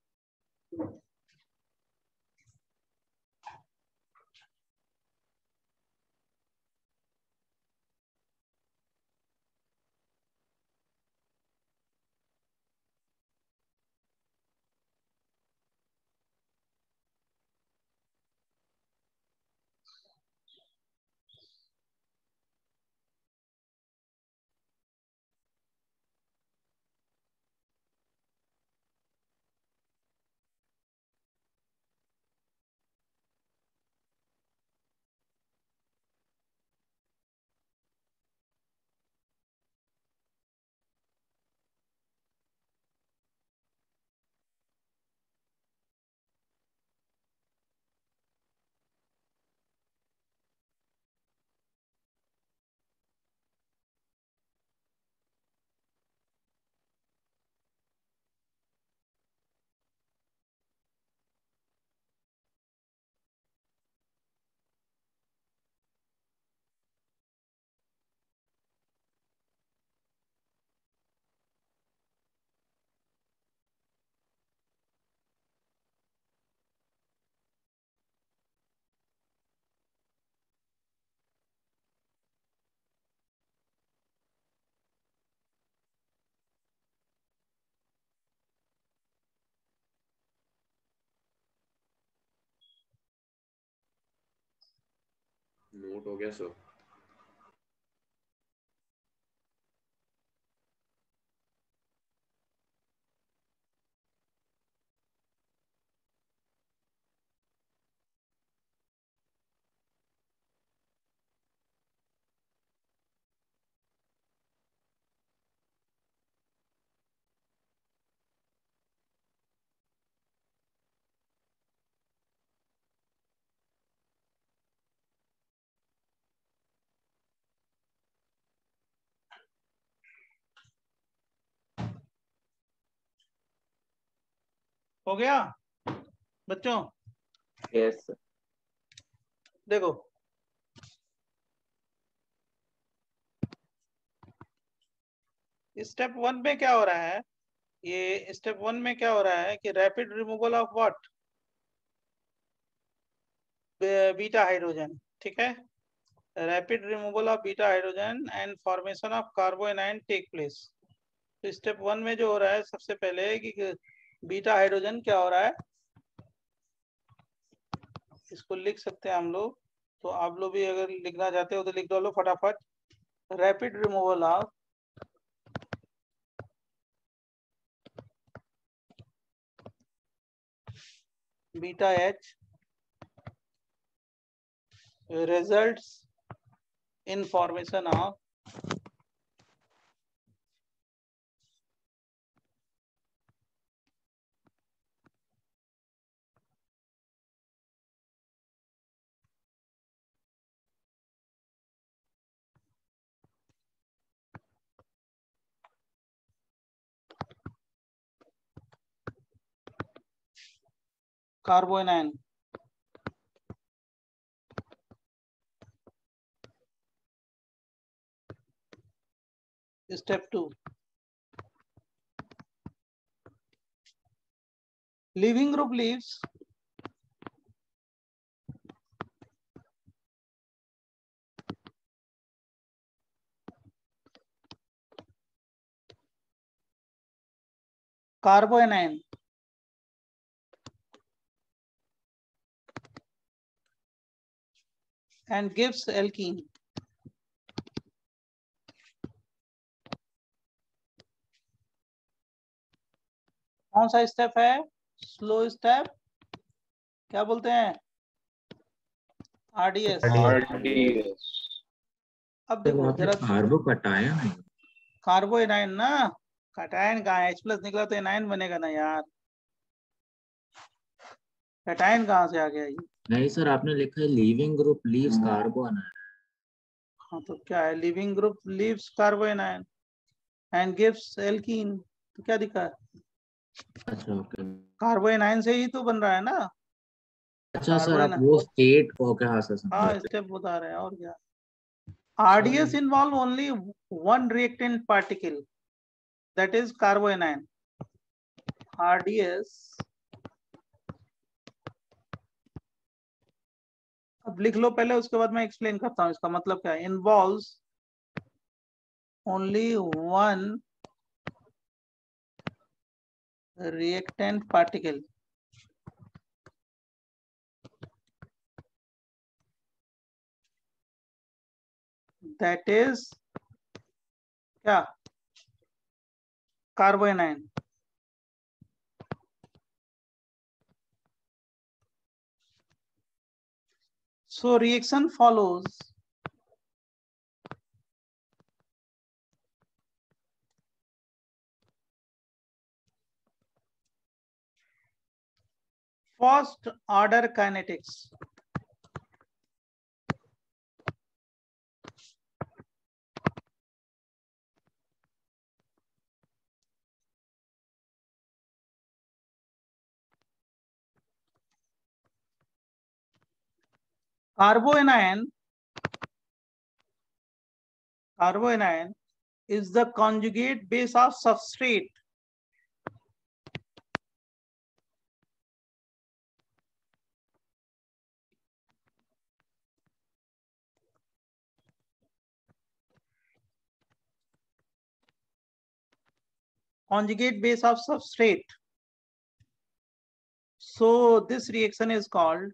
नोट हो गया सर। हो गया बच्चों? यस देखो स्टेप 1 में क्या हो रहा है, ये स्टेप 1 में क्या हो रहा है कि rapid removal of what, beta hydrogen, ठीक है, rapid removal of beta hydrogen and formation of carbanion take place. तो स्टेप 1 में जो हो रहा है सबसे पहले कि बीटा हाइड्रोजन क्या हो रहा है, इसको लिख सकते हैं हम लोग, तो आप लोग भी अगर लिखना चाहते हो तो लिख डालो फटाफट। Rapid removal of beta H results in formation of कार्बोनाइन। Step 2, leaving group leaves कार्बोनाइन and gives alkene. कौन सा स्टेप है? स्लो स्टेप, क्या बोलते हैं? आरडीएस। अब देखो जरा, कार्बो कटायन है, कार्बो एनाइन ना, कटायन कहाँ है? H+ निकला तो एनाइन बनेगा ना यार, कटायन कहाँ से आ गया ये? नहीं सर आपने लिखा है लीविंग ग्रुप लीव्स कार्बोनाइन। हाँ तो क्या है? Leaving group leaves carbanion and gives alkene, तो क्या दिखा है? अच्छा ओके। कार्बोनाइन से ही तो बन रहा है ना। अच्छा सर आप वो स्टेट को क्या हाँ स्टेप बता रहे हैं और क्या। RDS involve only one reactant particle, that is कार्बोनाइन। RDS, अब लिख लो पहले, उसके बाद मैं एक्सप्लेन करता हूँ इसका मतलब क्या है। Involves only one reactant particle, that is क्या? कार्बोनाइन। So reaction follows first order kinetics. Carboanion is the conjugate base of substrate. Conjugate base of substrate. So this reaction is called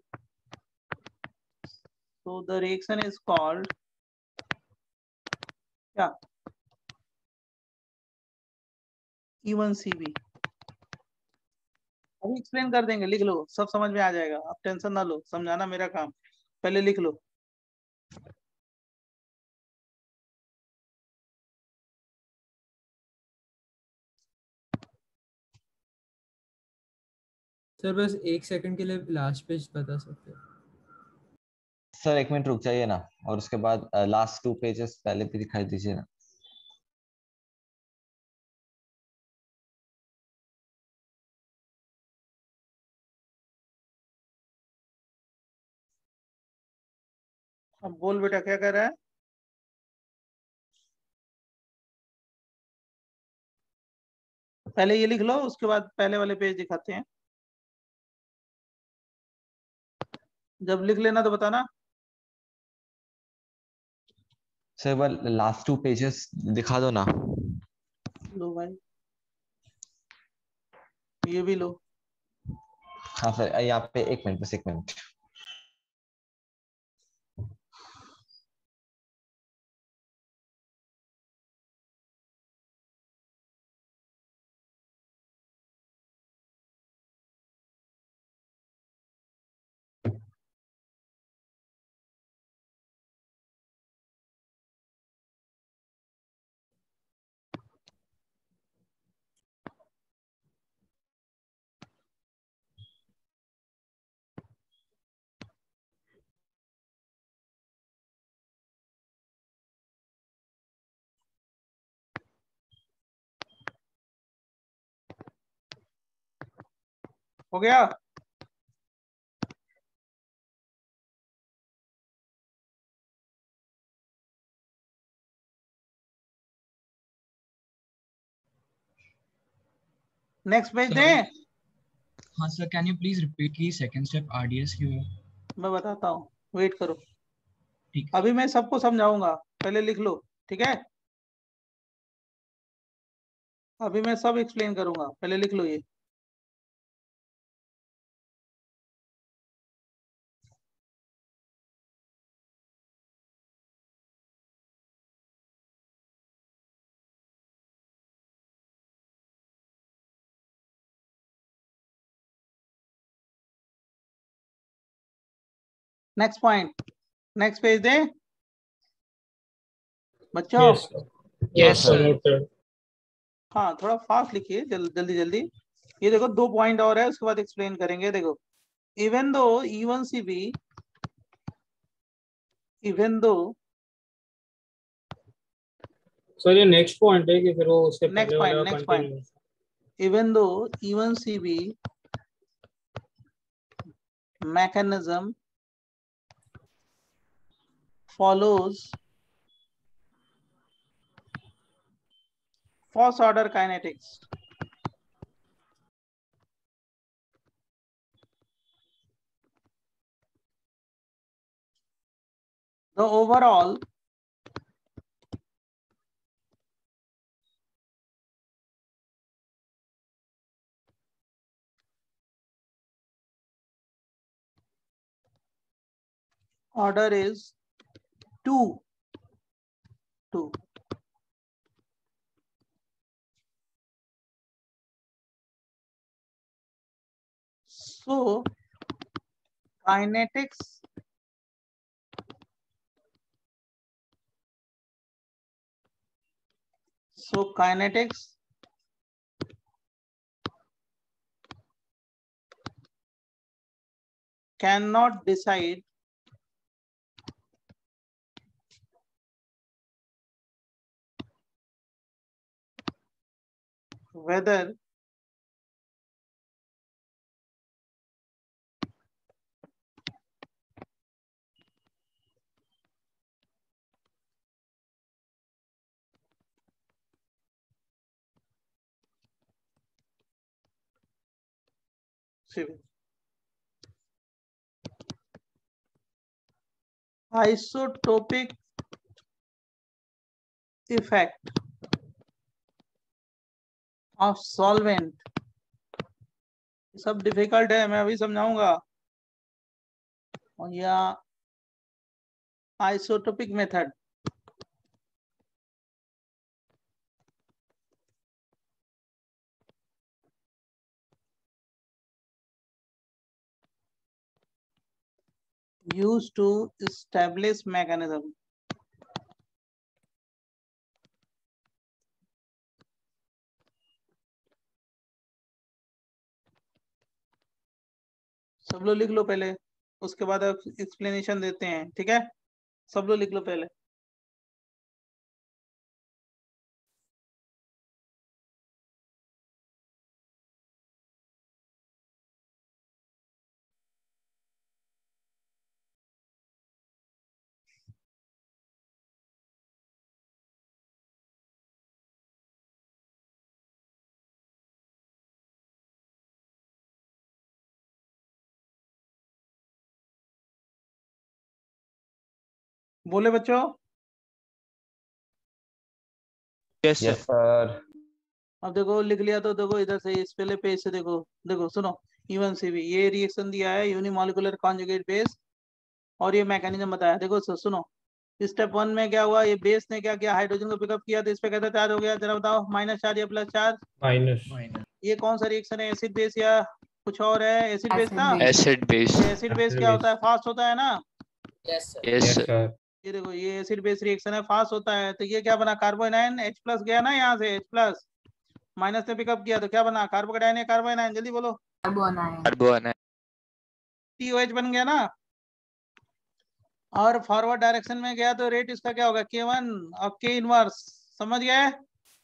So the reaction is called क्या? E1CB. अभी एक्सप्लेन कर देंगे, लिख लो, सब समझ में आ जाएगा, आप टेंशन ना लो, समझाना मेरा काम, पहले लिख लो। सर बस 1 सेकंड के लिए लास्ट पेज बता सकते हैं? सर 1 मिनट रुक जाइए ना, और उसके बाद लास्ट 2 पेजेस पहले भी दिखाई दीजिए ना। अब बोल बेटा क्या कह रहा है? पहले ये लिख लो, उसके बाद पहले वाले पेज दिखाते हैं। जब लिख लेना तो बताना। सर वो लास्ट 2 पेजेस दिखा दो ना। लो भाई, ये भी लो। हाँ सर, यहाँ पे 1 मिनट, बस 1 मिनट। हो गया? नेक्स्ट पेज दें? हाँ sir, can you please repeat की सेकंड स्टेप RDS की? मैं बताता हूँ, वेट करो। अभी मैं सबको समझाऊंगा, पहले लिख लो, ठीक है? अभी मैं सब एक्सप्लेन करूंगा, पहले लिख लो ये। नेक्स्ट पॉइंट, नेक्स्ट पेज दे बच्चों। Yes sir. हाँ थोड़ा फास्ट लिखिए, जल्दी जल्दी। ये देखो 2 पॉइंट और है, उसके बाद एक्सप्लेन करेंगे। देखो, even though E1CB, even though, sir ये नेक्स्ट पॉइंट है कि फिर वो उसके नेक्स्ट पहले वाला point, next continue? Point, even though E1CB mechanism follows first order kinetics. The overall order is 2. So kinetics cannot decide whether isotopic effect of solvent, सब डिफिकल्ट है, मैं अभी समझाऊंगा। और या isotopic method. used to establish mechanism। सब लोग लिख लो पहले, उसके बाद आप एक्सप्लेनेशन देते हैं, ठीक है? सब लोग लिख लो पहले। बोले बच्चों? Yes sir. अब देखो लिख लिया तो देखो इधर से इस पहले पेज से देखो, देखो सुनो, E1CV ये रिएक्शन दिया है यूनिमॉलिकुलर कॉन्जुगेट बेस, और ये मैकेनिज्म बताया। देखो सुनो, स्टेप 1 में क्या हुआ, ये बेस ने क्या किया, हाइड्रोजन को पिकअप किया तो इस पे कैसा चार्ज हो गया, जरा बताओ, माइनस चार्ज या प्लस चार्ज? माइनस। ये कौन सा रिएक्शन है, एसिड बेस या कुछ और है? एसिड बेस था। Acid base. एसिड बेस क्या होता है, फास्ट होता है ना? Yes yes sir. ये देखो ये एसिड बेस रिएक्शन है, फास्ट होता है। तो ये क्या बना, कार्बोनाइन H प्लस गया ना, यहाँ से H प्लस माइनस से पिकअप किया तो क्या बना, कार्बोकेटाइन या कार्बोनाइन? जल्दी बोलो। कार्बोनाइन। TOH बन गया ना। और फॉरवर्ड डायरेक्शन में गया तो रेट इसका क्या होगा, K1 और K इनवर्स, समझ गए?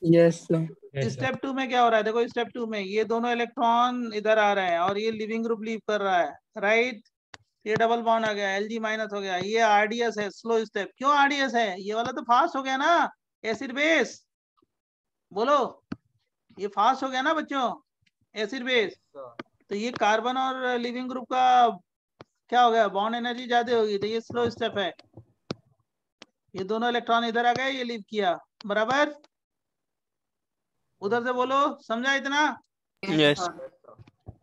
Yes sir. स्टेप 2 में क्या हो रहा है, देखो स्टेप 2 में ये दोनों इलेक्ट्रॉन इधर आ रहे हैं और ये लिविंग ग्रुप लीव कर रहा है, राइट? ये डबल बॉन्ड आ गया, Lg माइनस हो गया, ये RDS है, स्लो स्टेप। क्यों RDS है, ये वाला तो फास्ट हो गया ना, एसिड बेस। बोलो, ये फास्ट हो गया ना बच्चों, एसिड बेस। तो ये कार्बन और लिविंग ग्रुप का क्या हो गया, बॉन्ड एनर्जी ज्यादा होगी, तो ये स्लो स्टेप है। ये दोनों इलेक्ट्रॉन इधर आ गए, ये लीव किया, बराबर? उधर से बोलो, समझा इतना? यस।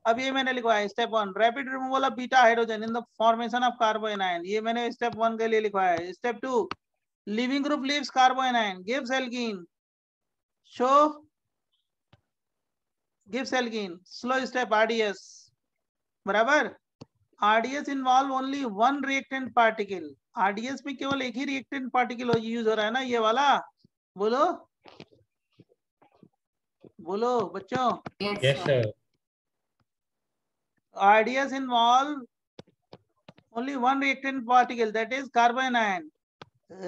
अब ये मैंने लिखवाया step 1, rapid removal of beta hydrogen in the formation of carbanion, ये मैंने स्टेप 1 के लिए लिखवाया है। Step 2, leaving group leaves carbanion, gives alkene, so gives alkene, slow step RDS, बराबर? RDS involve only one reactant particle, RDS में केवल एक ही रिएक्टेंट पार्टिकल यूज हो रहा है ना, ये वाला। बोलो बोलो बच्चों। Yes sir. RDS involve only one reactant particle, that is carbanion.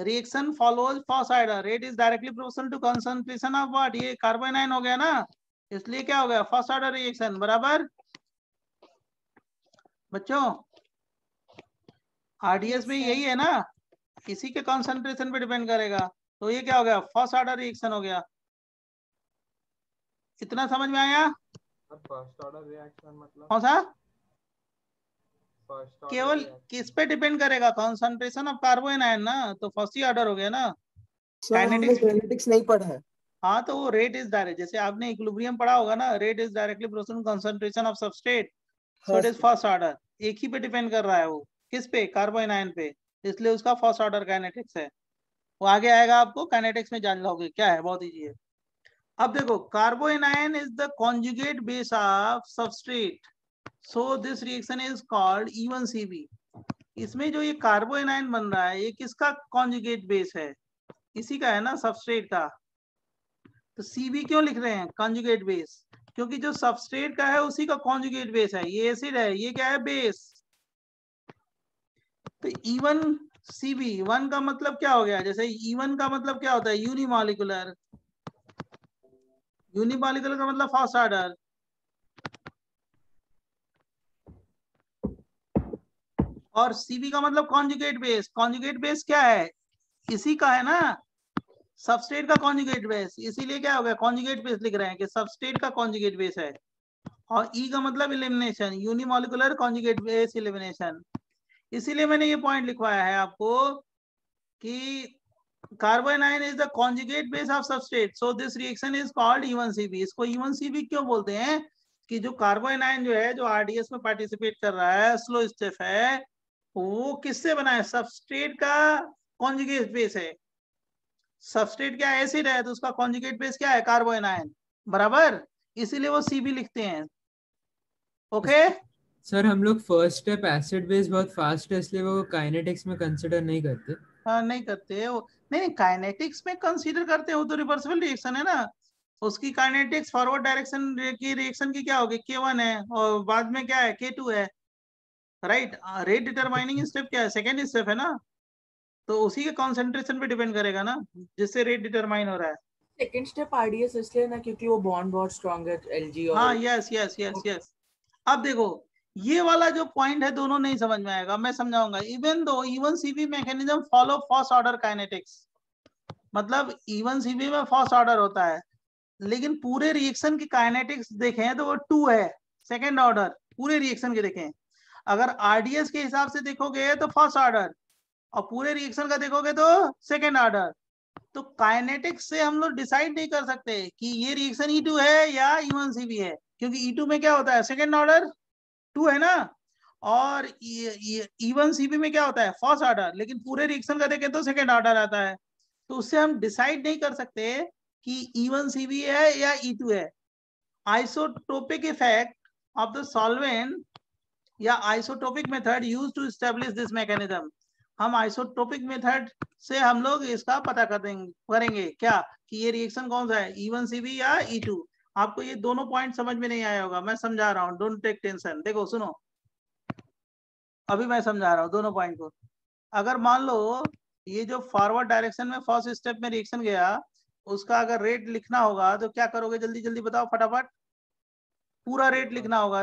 Reaction follows first order. Rate is directly proportional to concentration of what? ये carbanion हो गया ना, इसलिए क्या हो गया, फर्स्ट ऑर्डर रिएक्शन, बराबर? बच्चों RDS में यही है ना, इसी के कंसंट्रेशन पे डिपेंड करेगा, तो ये क्या हो गया, फर्स्ट ऑर्डर रिएक्शन हो गया। इतना समझ में आया? फर्स्ट ऑर्डर रिएक्शन मतलब कौन सा? केवल किस पे डिपेंड करेगा, कंसंट्रेशन ऑफ कार्बोनाइन ना, तो फर्स्ट ही ऑर्डर हो गया ना। काइनेटिक्स नहीं पढ़ा है। हाँ तो वो रेट इज डायरेक्ट, जैसे आपने इक्विलिब्रियम पढ़ा होगा ना, rate is directly proportional to concentration of substrate, so it is first order. एक ही पे डिपेंड कर रहा है वो, किस पे, कार्बोनाइन पे, इसलिए उसका फर्स्ट ऑर्डर काइनेटिक्स है। वो आगे आएगा, आपको काइनेटिक्स में जान लोगे क्या है, बहुत इजी है। अब देखो, carbanion is the conjugate base of substrate, so this reaction is called E1CV। इसमें जो ये कार्बोनाइन बन रहा है, ये किसका कॉन्जुगेट बेस है, इसी का है ना, सबस्ट्रेट का। तो CV क्यों लिख रहे हैं, कॉन्जुगेट बेस, क्योंकि जो सबस्ट्रेट का है उसी का कॉन्जुगेट बेस है। ये एसिड है, ये क्या है, बेस। तो E1CV, 1 का मतलब क्या हो गया, जैसे E1 का मतलब क्या होता है, यूनिमॉलिकुलर, यूनिमॉलिकुलर का मतलब फर्स्ट ऑर्डर, और CV का मतलब कॉन्जुगेट बेस। कॉन्जुगेट बेस क्या है, इसी का है ना, सबस्ट्रेट का कॉन्जुगेट बेस, इसीलिए क्या हो गया, कॉन्जुगेट बेस लिख रहे हैं कि सबस्ट्रेट का कॉन्जुगेट बेस है। और E का मतलब elimination, unimolecular conjugate base elimination. इसीलिए मैंने ये पॉइंट लिखवाया है आपको कि carbanion is the conjugate base of substrate, so this reaction is called E1CV। इसको E1CV क्यों बोलते हैं, कि जो कार्बोनाइन जो है, जो RDS में पार्टिसिपेट कर रहा है, स्लो स्टेप है, वो किससे बना है, सबस्ट्रेट का कॉन्जुगेट बेस है, सबस्ट्रेट क्या एसिड है तो उसका कॉन्जुगेट बेस क्या है कार्बोएनायन, बराबर, इसीलिए वो सीबी लिखते हैं। ओके सर हम लोग फर्स्ट स्टेप एसिड बेस बहुत फास्ट है इसलिए वो काइनेटिक्स में कंसिडर नहीं करते। हाँ नहीं करते वो, नहीं काइनेटिक्स में कंसीडर करते हो तो रिवर्सिबल रिएक्शन है ना, उसकी काइनेटिक्स फॉरवर्ड डायरेक्शन की रिएक्शन की क्या होगी K1 है और बाद में क्या है K2 है, राइट। रेट डिटरमाइनिंग स्टेप क्या है, सेकेंड स्टेप है ना, तो उसी के कॉन्सेंट्रेशन पे डिपेंड करेगा ना जिससे रेट डिटरमाइन हो रहा है। सेकंड स्टेप आरडीएस इसलिए ना क्योंकि वो बॉन्ड बहुत स्ट्रांग है एलजी और हाँ यस यस यस यस। अब देखो ये वाला जो पॉइंट है दोनों नहीं समझ में आएगा, मैं समझाऊंगा। Even CB mechanism follow first order kinetics, मतलब इवन सीबी में फर्स्ट ऑर्डर होता है लेकिन पूरे रिएक्शन की काइनेटिक्स देखें तो वो 2 है, सेकेंड ऑर्डर पूरे रिएक्शन के देखें। अगर आरडीएस के हिसाब से देखोगे तो फर्स्ट ऑर्डर और पूरे रिएक्शन का देखोगे तो सेकेंड ऑर्डर। तो काइनेटिक्स से हम लोग डिसाइड नहीं कर सकते कि ये रिएक्शन E2 है या E1 सीबी है, क्योंकि E2 में क्या होता है सेकेंड ऑर्डर 2 है ना, और E1 सीबी में क्या होता है फर्स्ट ऑर्डर, लेकिन पूरे रिएक्शन का देखें तो सेकेंड ऑर्डर आता है। तो उससे हम डिसाइड नहीं कर सकते कि E1 सीबी है या E2 है। Isotopic effect of the solvent या isotopic method use to establish this mechanism, हम आइसोटोपिक मेथड से हम लोग इसका पता करेंगे क्या कि ये रिएक्शन कौन सा है E1 सीबी या E2। आपको ये दोनों पॉइंट समझ में नहीं आया होगा, मैं समझा रहा हूँ, डोंट टेक टेंशन। देखो सुनो, अभी मैं समझा रहा हूँ दोनों पॉइंट को। अगर मान लो ये जो फॉरवर्ड डायरेक्शन में फर्स्ट स्टेप में रिएक्शन गया उसका अगर रेट लिखना होगा तो क्या करोगे, जल्दी जल्दी बताओ फटाफट, पूरा रेट लिखना होगा।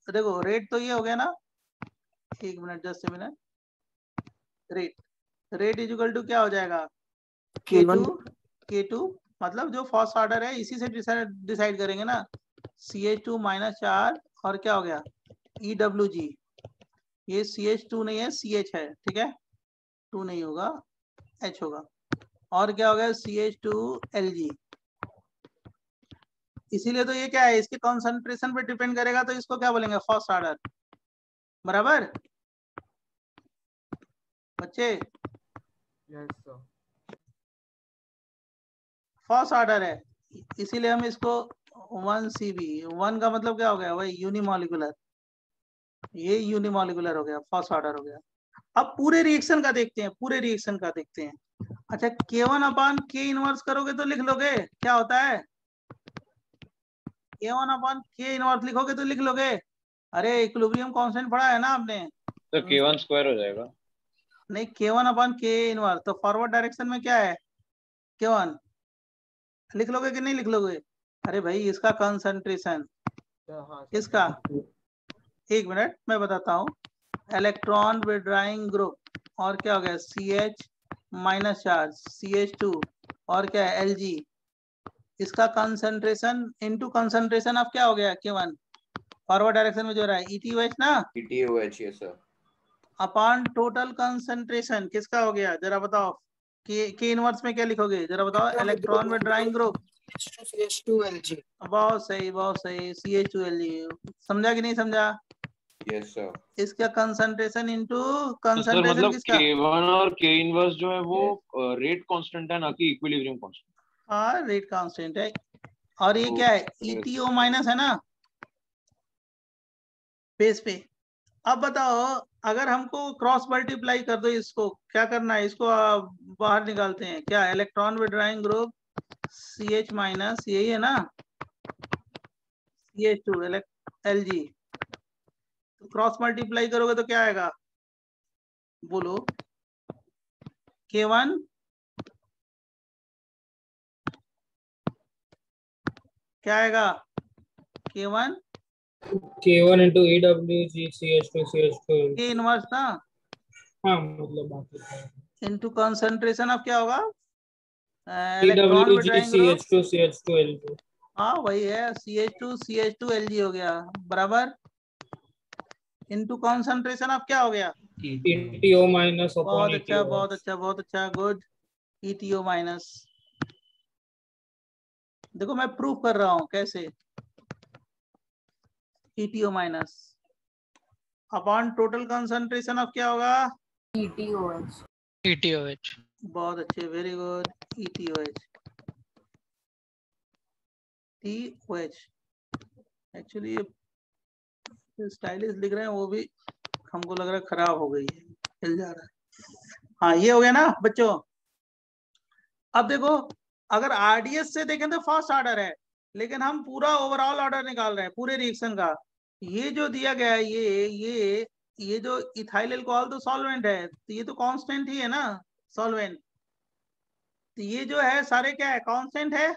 देखो रेट तो ये हो गया ना, एक minute just minute, rate is equal to क्या हो जाएगा K2 मतलब जो फर्स्ट ऑर्डर है इसी से डिसाइड करेंगे ना, CH2 माइनस 4 और क्या हो गया EWG, ये CH2 नहीं है CH है, ठीक है 2 नहीं होगा H होगा, और क्या हो गया CH2LG। इसीलिए तो ये क्या है इसके कॉन्सेंट्रेशन पे डिपेंड करेगा, तो इसको क्या बोलेंगे फर्स्ट ऑर्डर, बराबर बच्चे। यस सर, फर्स्ट ऑर्डर है इसीलिए हम इसको 1 CB, 1 का मतलब क्या हो गया वही यूनिमॉलिकुलर, ये यूनिमॉलिकुलर हो गया, फर्स्ट ऑर्डर हो गया। अब पूरे रिएक्शन का देखते हैं, पूरे रिएक्शन का देखते हैं। अच्छा K1 अपान K इनवर्स करोगे तो लिख लोगे क्या होता है, K1 अपान K इनवर्स लिखोगे तो लिख लोगे, अरे इक्विलिब्रियम कांस्टेंट पढ़ा है ना आपने, तो K1 स्क्वायर हो जाएगा। नहीं K1 अपान K इनवर्स, तो फॉरवर्ड डायरेक्शन में क्या है K1 लिख लोगे कि नहीं लिख लोगे, अरे भाई इसका कंसंट्रेशन इसका, एक मिनट मैं बताता हूँ, इलेक्ट्रॉन विड्रॉइंग ग्रुप और क्या हो गया CH माइनस चार्ज CH2 और क्या है Lg, इसका कंसंट्रेशन इनटू कंसंट्रेशन ऑफ क्या हो गया K1 फॉरवर्ड डायरेक्शन में जो रहा है ETOH ना, ETOH yes sir, upon total concentration किसका हो गया जरा बताओ, के इनवर्स में क्या लिखोगे जरा बताओ, इलेक्ट्रॉन विड्रॉइंग ग्रुप CH2LG। बहुत सही CH2Lg, समझा कि नहीं समझा, यस सर। इसका कंसंट्रेशन इनटू तो सर कंसंट्रेशन मतलब किसका, K1 और K इनवर्स जो है वो रेट कांस्टेंट है ना कि इक्विलिब्रियम कांस्टेंट। हाँ रेट कांस्टेंट है, और ये क्या है ETO माइनस है ना बेस पे। अब बताओ अगर हमको क्रॉस मल्टीप्लाई कर दो, इसको क्या करना है, इसको बाहर निकालते हैं क्या, electron withdrawing group CH minus यही है ना CH2 Lg, तो क्रॉस मल्टीप्लाई करोगे तो क्या आएगा बोलो, K1 क्या आएगा K1 into EWG CH2 K inverse ना, हाँ मतलब बाकी इनटू कंसंट्रेशन अब क्या होगा electron EWG withdrawing group CH2L2। हाँ वही है CH2Lg हो गया बराबर, इनटू कंसंट्रेशन अब क्या हो गया ETO माइनस बहुत अपॉन अच्छा बहुत अच्छा बहुत अच्छा गुड, ETO माइनस। देखो मैं प्रूफ कर रहा हूँ कैसे, ETO minus upon total concentration of क्या होगा ETOH। ETOH. बहुत अच्छे, very good, ETOH। TOH actually ये स्टाइलिश लिख रहे हैं, वो भी हमको लग रहा है खराब हो गई है, हिल जा रहा है। हाँ ये हो गया ना बच्चों। अब देखो अगर RDS से देखें तो फर्स्ट ऑर्डर है, लेकिन हम पूरा ओवरऑल ऑर्डर निकाल रहे हैं पूरे रिएक्शन का। ये जो दिया गया है ये जो इथाइल अल्कोहल तो सॉल्वेंट है, तो ये तो कांस्टेंट ही है ना सॉल्वेंट। तो ये जो है सारे क्या है, कांस्टेंट है,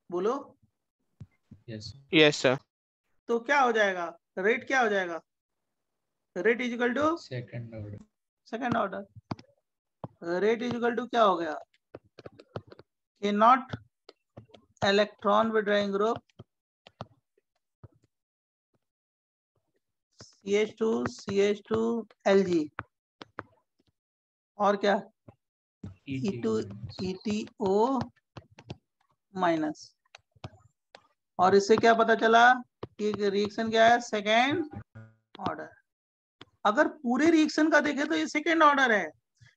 बोलो। Yes sir. तो क्या हो जाएगा, रेट क्या हो जाएगा, rate is equal to second order. Rate is equal to क्या हो गया, a not electron withdrawing group CH2 Lg और क्या ETO माइनस। और इससे क्या पता चला कि रिएक्शन क्या है, सेकेंड ऑर्डर। अगर पूरे रिएक्शन का देखे तो ये सेकेंड ऑर्डर है,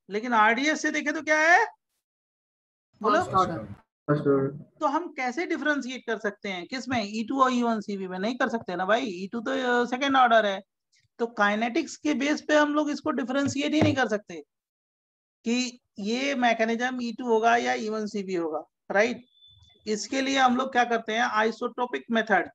लेकिन RDS से देखे तो क्या है, बोलो। तो हम कैसे डिफरेंशिएट कर सकते हैं, किसमें, E2 और E1CB में? नहीं कर सकते ना भाई, E2 तो सेकेंड ऑर्डर है। तो काइनेटिक्स के बेस पे हम लोग इसको डिफरेंशिएट ही नहीं कर सकते कि ये मैकेनिज्म E2 होगा या E1CB होगा, राइट। इसके लिए हम लोग क्या करते हैं, आइसोटोपिक मेथड।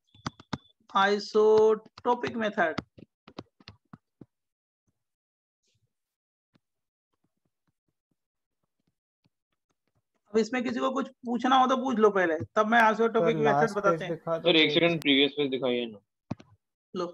अब इसमें किसी को कुछ पूछना हो तो पूछ लो पहले, तब मैं आइसोटोपिक मेथड बताते हैं। सर एक सेकंड प्रीवियस पेज दिखाइए ना। लो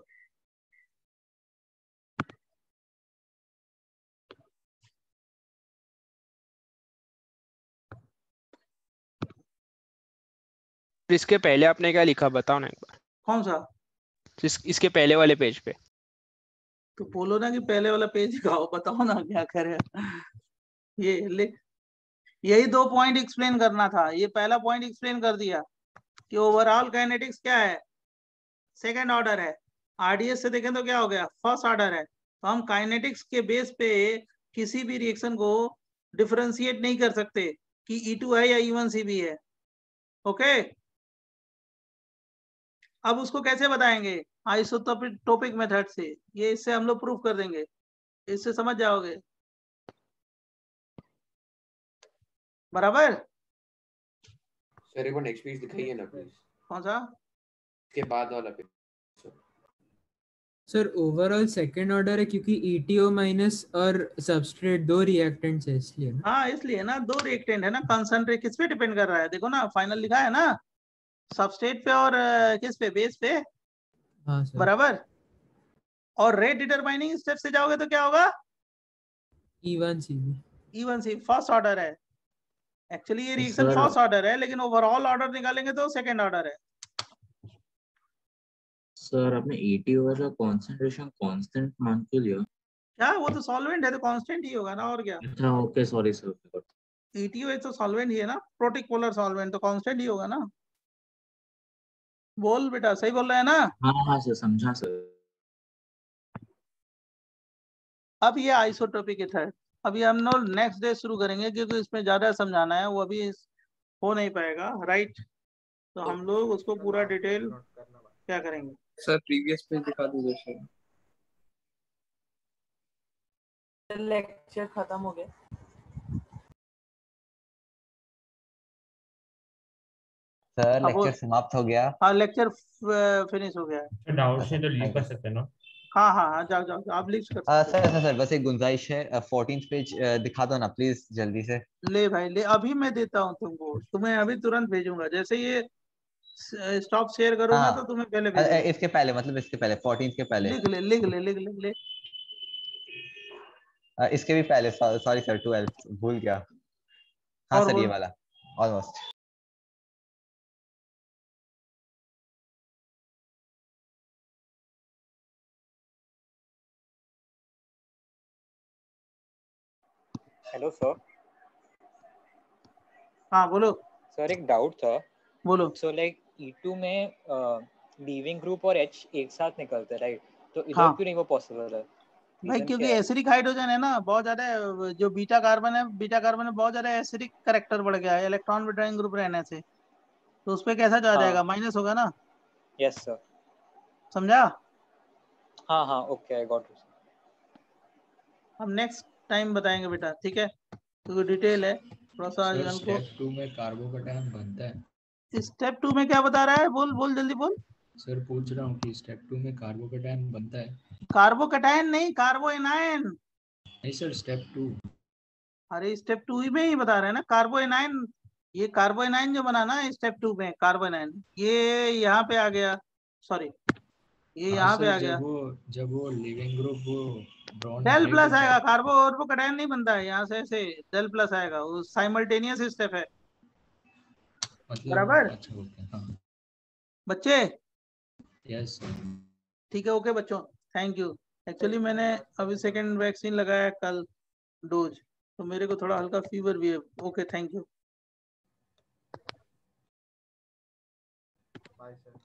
इसके पहले आपने क्या लिखा बताओ ना एक बार। कौन सा, इसके पहले वाले पेज पे। तो बोलो ना कि पहले वाला पेज दिखाओ, बताओ ना क्या करे। ये लिख, यही 2 पॉइंट एक्सप्लेन करना था। ये पहला पॉइंट एक्सप्लेन कर दिया कि ओवरऑल काइनेटिक्स क्या है, सेकेंड ऑर्डर है। RDS से देखें तो क्या हो गया, फर्स्ट ऑर्डर है। तो हम काइनेटिक्स के बेस पे किसी भी रिएक्शन को डिफरेंशिएट नहीं कर सकते कि E2 है या E1CB है, ओके। अब उसको कैसे बताएंगे, आइसोटोपिक मेथड से। ये इससे हम लोग प्रूफ कर देंगे, इससे समझ जाओगे, बराबर। सर एक बार नेक्स्ट पेज दिखाइए ना प्लीज। कौन सा, इसके बाद वाला page. Sir overall second order है क्योंकि ETO माइनस और सबस्ट्रेट 2 रिएक्टेंट्स है इसलिए ना। हाँ इसलिए ना, 2 रिएक्टेंट है ना, कंसंट्रेट किस पे डिपेंड कर रहा है, देखो ना फाइनल लिखा है ना, सबस्ट्रेट पे और किस पे, बेस पे, हाँ सर। बराबर। और रेट डिटरमाइनिंग स्टेप से जाओगे तो क्या होगा, E1CB फर्स्ट ऑर्डर है। एक्चुअली ये रिएक्शन सर फर्स्ट ऑर्डर है, लेकिन ओवरऑल ऑर्डर निकालेंगे तो सेकेंड ऑर्डर है। सर आपने ETO का कंसंट्रेशन कांस्टेंट मान के लिया। क्या, वो तो सॉल्वेंट है तो कांस्टेंट ही होगा ना, और क्या। अच्छा ओके सॉरी सर। ETO तो सॉल्वेंट ही है ना, प्रोटिक पोलर सॉल्वेंट, तो कांस्टेंट ही होगा ना। बोल बेटा, सही बोल रहा है ना। हाँ सर समझा सर। अब ये आइसोटोपिक मेथड, अभी हम लोग नेक्स्ट डे शुरू करेंगे, क्योंकि इसमें ज्यादा समझाना है, वो अभी हो नहीं पाएगा, राइट। तो हम लोग उसको पूरा डिटेल क्या करेंगे। सर प्रीवियस पेज दिखा दीजिए सर। लेक्चर खत्म हो गया। सर लेक्चर समाप्त हो गया। हाँ लेक्चर फिनिश हो गया है। डाउट्स है तो लीव कर सकते हैं ना। हाँ जाओ आप लीव कर सकते सर बस एक गुंजाइश है, 14th पेज दिखा दो ना प्लीज जल्दी से। ले भाई ले, अभी मैं देता हूँ तुमको, तुम्हें अभी तुरंत भेजूंगा, जैसे ये स्टॉप शेयर करूंगा तो तुम्हें पहले भेजूंगा। इसके पहले मतलब इसके पहले 14th के पहले लिख ले। इसके भी पहले, सॉरी सर 12th भूल गया। हाँ सर ये वाला ऑलमोस्ट। Hello sir. हाँ बोलो सर एक डाउट था। बोलो। सो लाइक E2 में लीविंग ग्रुप और H एक साथ निकलते राइट, तो इधर हाँ। क्यों नहीं वो पॉसिबल है? भाई रीजन क्योंकि क्या है? एसिडिक हाइड्रोजन है ना बहुत ज्यादा, जो बीटा कार्बन में बहुत ज्यादा एसिडिक करेक्टर बढ़ गया है इलेक्ट्रॉन विड्रॉइंग ग्रुप रहने से, तो उस पे कैसा जा हाँ जाएगा, माइनस होगा ना, यस सर। समझा? हाँ हाँ ओके आई गॉट इट। हम नेक्स्ट टाइम बताएंगे बेटा, ठीक है, क्योंकि डिटेल है थोड़ा सा सर जन को। स्टेप 2 में कार्बोकैटायन बनता है। स्टेप 2 में क्या बता रहा है, बोल बोल जल्दी बोल। सर पूछ रहा हूँ कि स्टेप 2 में कार्बोकैटायन बनता है। कार्बोकैटायन नहीं, कार्बोएनायन। नहीं सर स्टेप 2। अरे स्टेप 2 में ही बता रहे हैं ना कार्बोएनायन, ये कार्बोएनायन जो बना ना स्टेप 2 में कार्बोएनायन, ये यहाँ पे आ गया, सॉरी ये हाँ यहाँ पे सर आ गया, जब वो लिविंग ग्रुप वो ब्रॉन डेल ब्रेक प्लस होता आएगा, है। कार्बोकैटायन नहीं बनता है यहाँ से, ऐसे डेल प्लस आएगा, वो साइमल्टेनियस स्टेप है, मतलब बराबर अच्छा ओके हाँ बच्चे? Yes sir. ठीक है, ओके बच्चों, थैंक यू। एक्चुअली मैंने अभी सेकेंड वैक्सीन लगाया कल डोज, तो मेरे को थोड़ा हल्का फीवर भी है। Okay thank you. Bye sir.